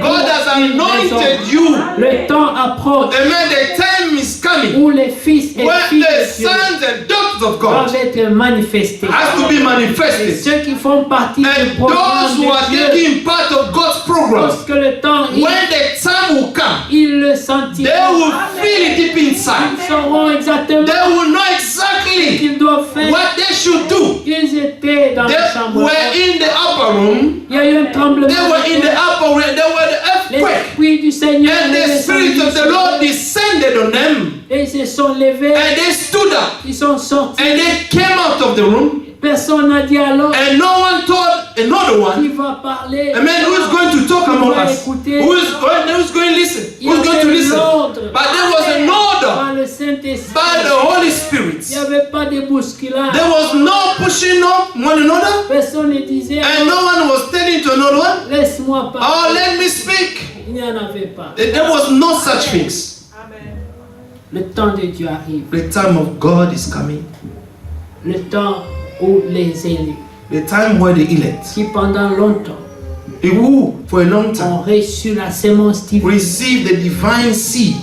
God has anointed you. Le temps approche Amen. The time is coming où les fils et when filles the de Dieu sons and daughters of doivent God être manifestés. has to be Et manifested. ceux qui font partie du And programme those who are de Dieu, taking part of God's program, lorsque le temps when arrive, the time will come, ils le they sentiront. will feel it deep inside. Ils sauront exactement They ce will know exactly qu'ils doivent faire. what they should do. Ils étaient dans la They chambre. were in the upper room. Il y a eu un tremblement. They were in the de terre. upper room. They were the earthquake. L'Esprit du Seigneur And est the Spirit descendu of the sur Lord eux. descended on them. Et ils se sont levés. And they stood up. Ils sont sortis. And they came out of the room. Personne n'a dit alors And no one told another one. qui va parler. Amen. Who is going to talk among us? Who's going to listen? Il y Who's going to avait listen? l'ordre But there was an order par le Saint-Esprit. by the Holy Il Spirit. n'y avait pas de bousculade. There was no pushing up one another. Personne ne disait And no one was telling to another one, laisse-moi oh, parler. let me speak. Il n'y en avait pas. There was no such things. Le temps de Dieu arrive. The time of God is coming. Le temps où les élus, The time where the elect, qui pendant longtemps who for a long time ont reçu la sémence divine, receive the divine seed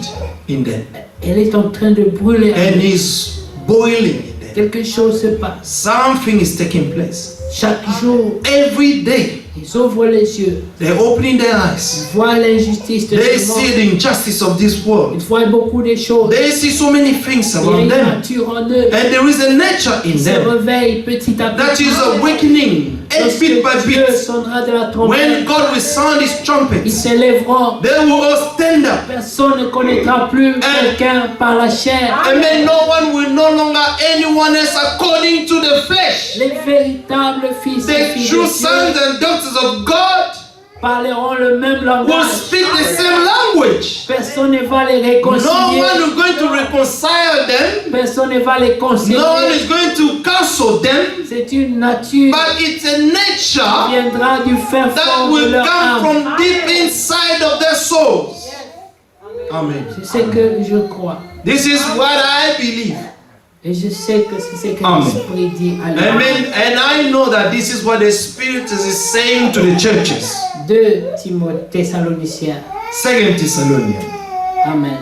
in them elle est en train de brûler. and is boiling in them. Quelque chose se passe. Something is taking place. Chaque jour, Every day, ils ouvrent les yeux. they're opening their eyes. Ils voient l'injustice de They ce see monde. the injustice of this Ils world. voient beaucoup de choses. They see so many things Il y a around une them. nature en eux. And there is a nature in Ils se them réveillent petit à that petit. is awakening Lorsque bit by Dieu bit. sonnera de la When trompette, God will sound his ils trumpet, se lèveront. they will all stand up. Personne ne connaîtra plus quelqu'un par la chair. Amen. No one will no longer anyone else according to the flesh. Les véritables fils et The filles true de sons Dieu and daughters of God parleront le même will langage. speak the same language. Personne ne va les No réconcilier. one is going to reconcile them. Personne ne va les No one concilier. is going to counsel them. C'est une nature But it's a qui nature viendra du fin that fond de will leur come âme. from deep inside of their souls. Amen. C'est ce que je crois. This is what I believe. Et je sais que c'est ce que Amen. l'Esprit dit à l'Église. Amen. And I know that this is what the Spirit is saying to the churches. 2 Thessaloniciens. 2 Thessalonians. Amen.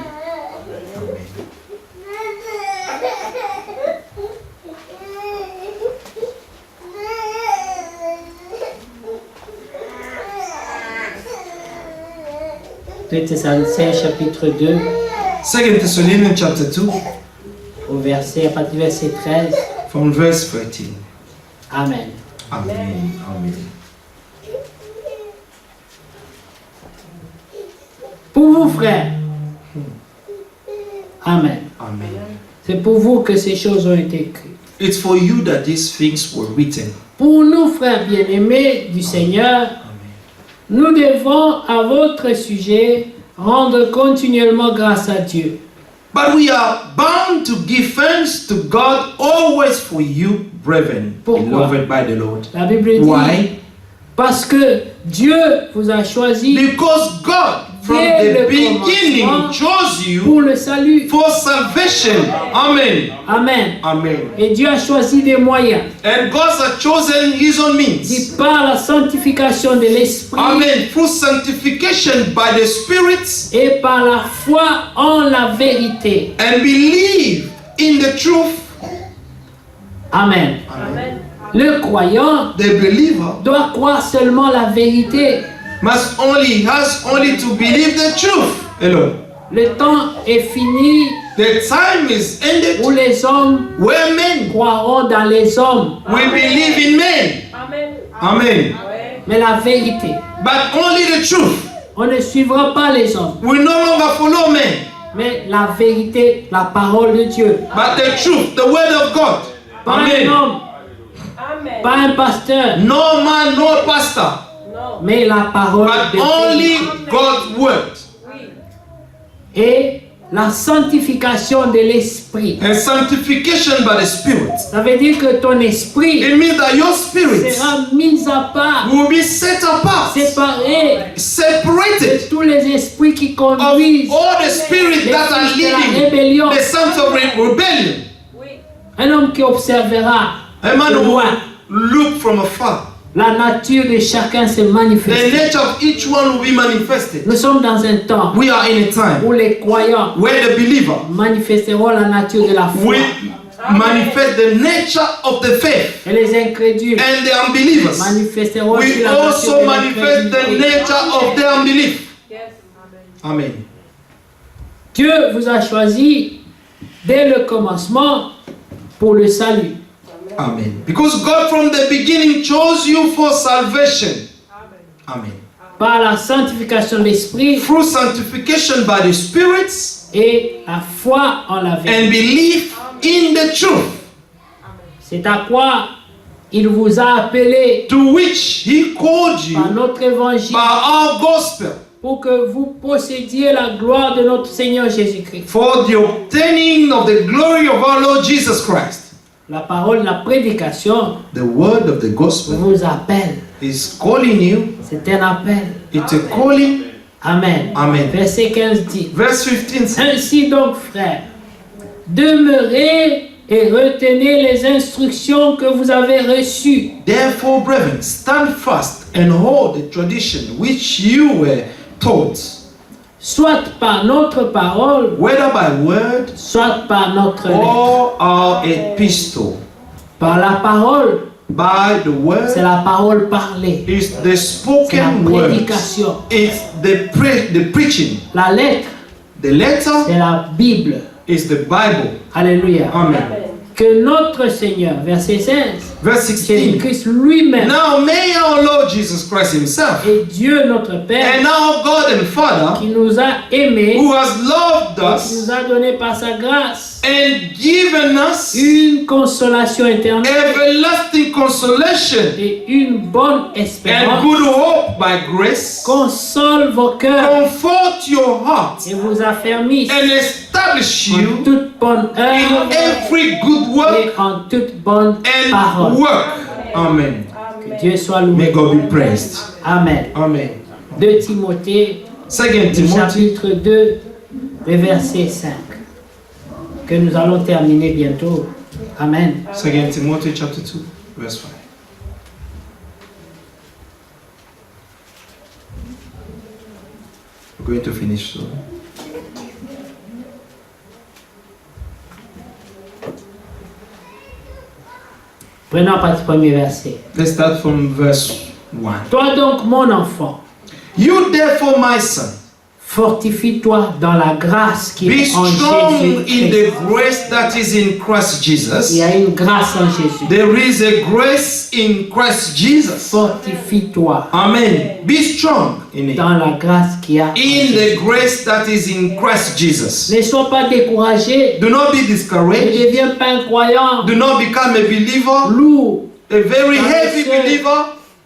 De Thessaloniciens chapitre 2 2 Thessalonians chapter 2, au verset, à partir du verset 13. From verse 13. Amen. Amen. Amen. Pour vous, frères. Amen. Amen. C'est pour vous que ces choses ont été écrites. It's for you that these things were written. Pour nous, frères bien-aimés du Seigneur, Amen. nous devons à votre sujet rendre continuellement grâce à Dieu. But we are bound to give thanks to God always for you, brethren, Pourquoi? beloved by the Lord. La Bible dit, Why? parce que Dieu vous a choisi Because God, from Dès the le beginning, commencement, chose you pour le salut. for salvation. Amen. Amen. Amen. Et Dieu a choisi des moyens. And God has chosen His own means. Dit par la sanctification de l'Esprit Amen. Through sanctification by the Spirit et par la foi en la vérité. and believe in the truth. Amen. Amen. Le croyant The believer doit croire seulement la vérité. has only to believe the truth alone. Le temps est fini The time is ended où les hommes where men croiront dans les hommes, will believe in men. Amen. Amen. mais la vérité. But only the truth. On ne suivra pas les hommes, We no longer follow men, mais la vérité, la parole de Dieu. but the truth, the word of God. Pas un Amen. homme, Amen. pas un pasteur, No man, no pastor, No. mais la parole but de Dieu. only God's word. Oui. Et la sanctification de l'esprit. And sanctification by the Spirit. Ça veut dire que ton esprit It means that your spirit sera mis à part, will be set apart, séparé separated de tous les esprits qui of conduisent all the spirits les that are fils de la leading rébellion. the sons of rebellion. Oui. Un homme qui observera A man de who loin look from afar. la nature de chacun se The manifeste. nature of each one will be manifested. Nous sommes dans un temps We are in a time où les croyants where the believer manifesteront la nature de la foi will manifest the nature of the faith, et les incrédules and the unbelievers manifesteront aussi will la nature also de manifest the l'incrédulité. nature of their unbelief. Yes. Amen. Dieu vous a choisi dès le commencement pour le salut. Amen. Because God from the beginning chose you for salvation. Amen. Par la sanctification de l'esprit Through sanctification by the Spirit et la foi en la vérité. and belief in the truth, C'est à quoi il vous a appelé to which He called par you notre évangile by our gospel, pour que vous possédiez la gloire de notre Seigneur Jésus-Christ. for the obtaining of the glory of our Lord Jesus Christ. La parole, la prédication The word of the gospel vous appelle. is calling you. C'est un appel. It's a calling. Amen. Amen. Verset 15 dit: Verse 15 says, Ainsi donc, frères, demeurez et retenez les instructions que vous avez reçues. therefore, brethren, stand fast and hold the tradition which you were taught, Soit par notre parole, whether by word soit par notre lettre. or our epistle. Par la parole, By the word c'est la parole parlée. is the C'est la spoken word. prédication. It's the preaching. La lettre, The letter c'est la Bible. is the Bible. Alléluia. Amen. Que notre Seigneur, verset 16, Verse 16. Jésus-Christ lui-même Now may our Lord Jesus Christ Himself et Dieu notre Père and our God and Father, qui nous a aimés, who has loved qui us nous a donné par sa grâce and given us une consolation éternelle everlasting consolation et une bonne and espérance, good hope by grace, console vos cœurs comfort your heart et vous affermisse and establish en you toute bonne in œuvre every good work et en toute bonne and parole. work. Amen. Que Dieu soit May loué. God be praised. Amen. Amen. 2 Timothée, 2 le Timothy chapitre 2, le verset 5, que nous allons terminer bientôt. Amen. 2 Timothy chapter 2, verse 5. We're going to finish soon. Prenons à partir du premier verset. Let's start from verse 1. Toi donc, mon enfant, You therefore, my son, Fortifie-toi dans la grâce qui Be est en strong in Jésus-Christ. the grace that is in Christ Il Jesus. y a une grâce en Jésus. There is a grace in Christ Jesus. Fortifie-toi Amen. Be strong in it. dans la grâce qui a en In Jésus. the grace that is in Christ Jesus. Ne sois pas découragé. Do not be Ne discouraged. deviens pas un croyant Do not become a believer, lourd. a very heavy Paresseux. believer,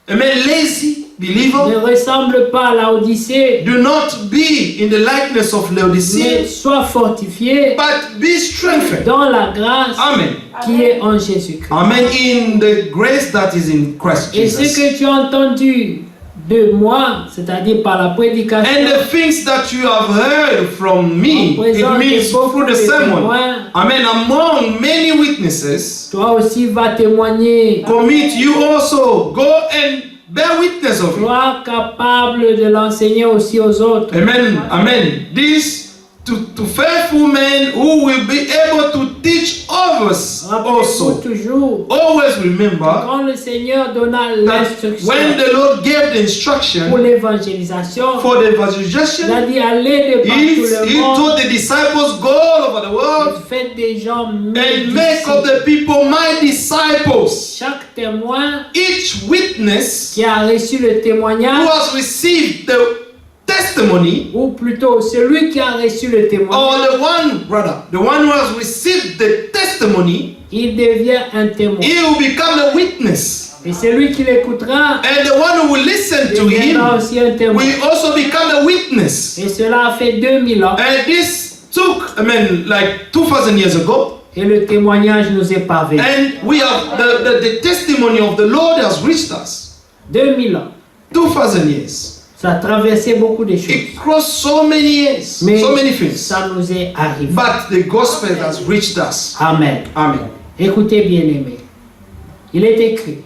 a lazy Ne believer. ressemble pas à la Odyssée. Do not be in the likeness of Mais Laodicea, sois fortifié but be strengthened. dans la grâce Amen. qui est en Jésus-Christ. Amen. In the grace that is in Christ Et ce Jesus. que tu as entendu de moi, c'est-à-dire par la prédication, And the things that you have heard from me, en it présence means de beaucoup through de the sermon. témoins, Amen. Among many witnesses, toi aussi vas témoigner. commit you also. Go and bear witness of it. Sois capable de l'enseigner aussi aux autres. Amen. Amen. This to faithful men who will be able to teach others Rappelez-vous also. toujours, Always remember quand le Seigneur donna that l'instruction when the Lord gave the pour instruction l'évangélisation, for the il evangelization, a dit allez de partout he le monde, told the disciples, go all over the world faites des gens and mes make of disciples. the people my disciples. Chaque témoin Each witness qui a reçu le who témoignage, has received the testimony, ou plutôt celui qui a reçu le or témoignage, the one, brother, the one who has received the testimony, il devient un témoin. he will become a witness. Et celui qui l'écoutera And the one who will listen to deviendra him aussi un témoin. will also become a witness. Et cela a fait 2000 ans. And this took, like 2,000 years ago. Et le témoignage nous est parvenu. And we have the testimony of the Lord has reached us. 2000 ans. 2,000 years. Ça a traversé beaucoup de choses. It crossed so many years, Mais so many things. ça nous est arrivé. But the gospel has reached us. Amen. Amen. Écoutez bien aimés. Il est écrit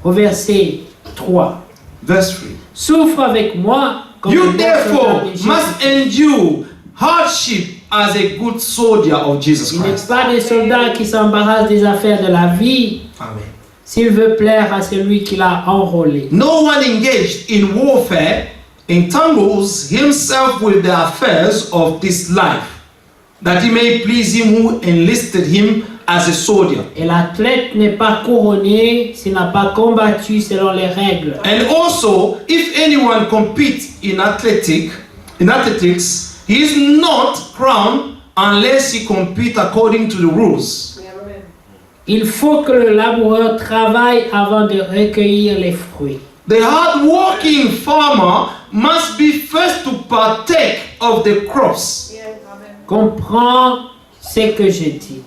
au verset 3. Verse 3. Souffre avec moi comme un You bon therefore soldat de Jésus. must endure hardship as a good soldier of Jesus Il n'est Christ. pas des soldats qui s'embarrassent des affaires de la vie Amen. s'il veut plaire à celui qui l'a enrôlé. No one engaged in warfare entangles himself with the affairs of this life, that he may please him who enlisted him as a soldier. Et l'athlète n'est pas couronné s'il n'a pas combattu selon les règles. And also, if anyone competes in athletics, he is not crowned unless he competes according to the rules. Il faut que le laboureur travaille avant de recueillir les fruits. The hard-working farmer must be first to partake of the crops. Comprends ce que je dis.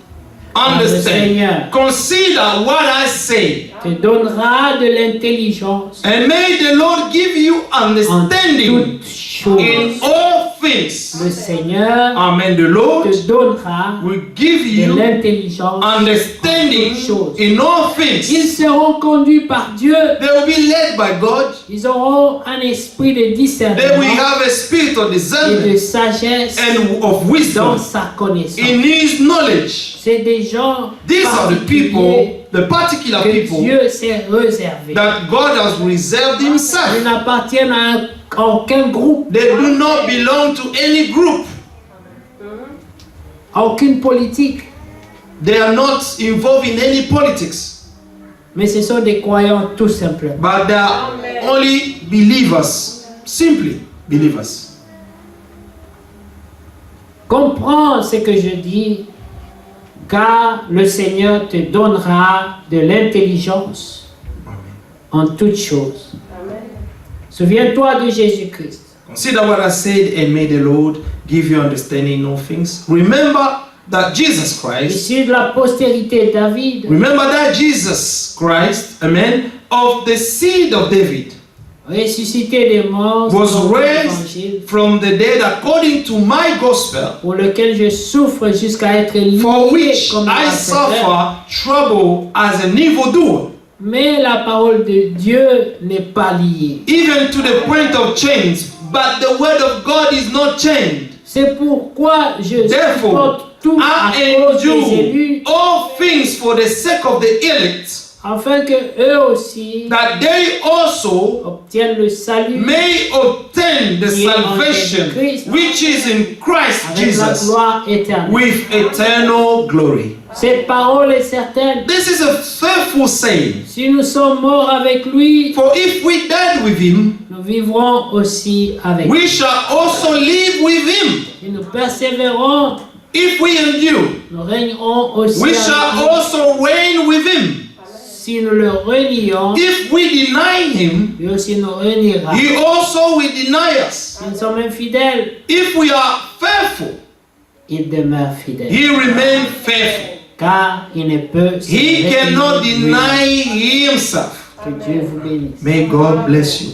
Le Seigneur Understand. Consider what I say. te donnera de l'intelligence And may the Lord give you en understanding toutes choses. in all things. Le Seigneur Amen. The Lord te donnera will give de you l'intelligence. understanding in all Ils things. seront conduits par Dieu. They will be led by God. Ils auront un esprit de They will discernement have a spirit of et de discernment sagesse and of dans wisdom sa connaissance. in His knowledge. C'est des gens These are the people, the particular que people Dieu s'est réservé. that God has reserved Ils Himself. n'appartiennent à aucun groupe, They do not belong to any group. à aucune politique, They are not involved in any politics. mais ce sont des croyants tout simplement. But they are only believers. Simply believers. Comprends ce que je dis, car le Seigneur te donnera de l'intelligence en toutes choses. Souviens-toi de Jésus-Christ. Consider what I said, and may the Lord give you understanding in all things. Remember that Jesus Christ, Issu de la postérité de David, remember that Jesus Christ, amen, of the seed of David, ressuscité des morts, was selon raised l'Évangile, from the dead according to my gospel, pour lequel je souffre jusqu'à être for lié which comme I un suffer trouble as an evildoer, Mais la parole de Dieu n'est pas liée. even to the point of chains, but the word of God is not chained. C'est pourquoi je Therefore, supporte tout à I cause des endure élus, all things for the sake of the elect, afin que eux aussi that they also obtiennent le salut may obtain the qui est en salvation Christ, which is in Christ avec la Jesus gloire éternelle. with eternal glory. Cette parole est certaine. This is a faithful saying. Si nous sommes morts avec lui, For if we died with him, nous vivrons aussi avec lui. we shall also live with him. Si nous persévérons, If we endure, nous régnerons aussi we avec shall lui. also reign with him. Si nous le renions, If we deny him, lui aussi nous reniera. he also will deny us. Si nous sommes infidèles, If we are faithful, il demeure fidèle. he remains faithful. Car il ne peut se He renier cannot lui-même. deny himself. Que Dieu vous bénisse. May God bless you.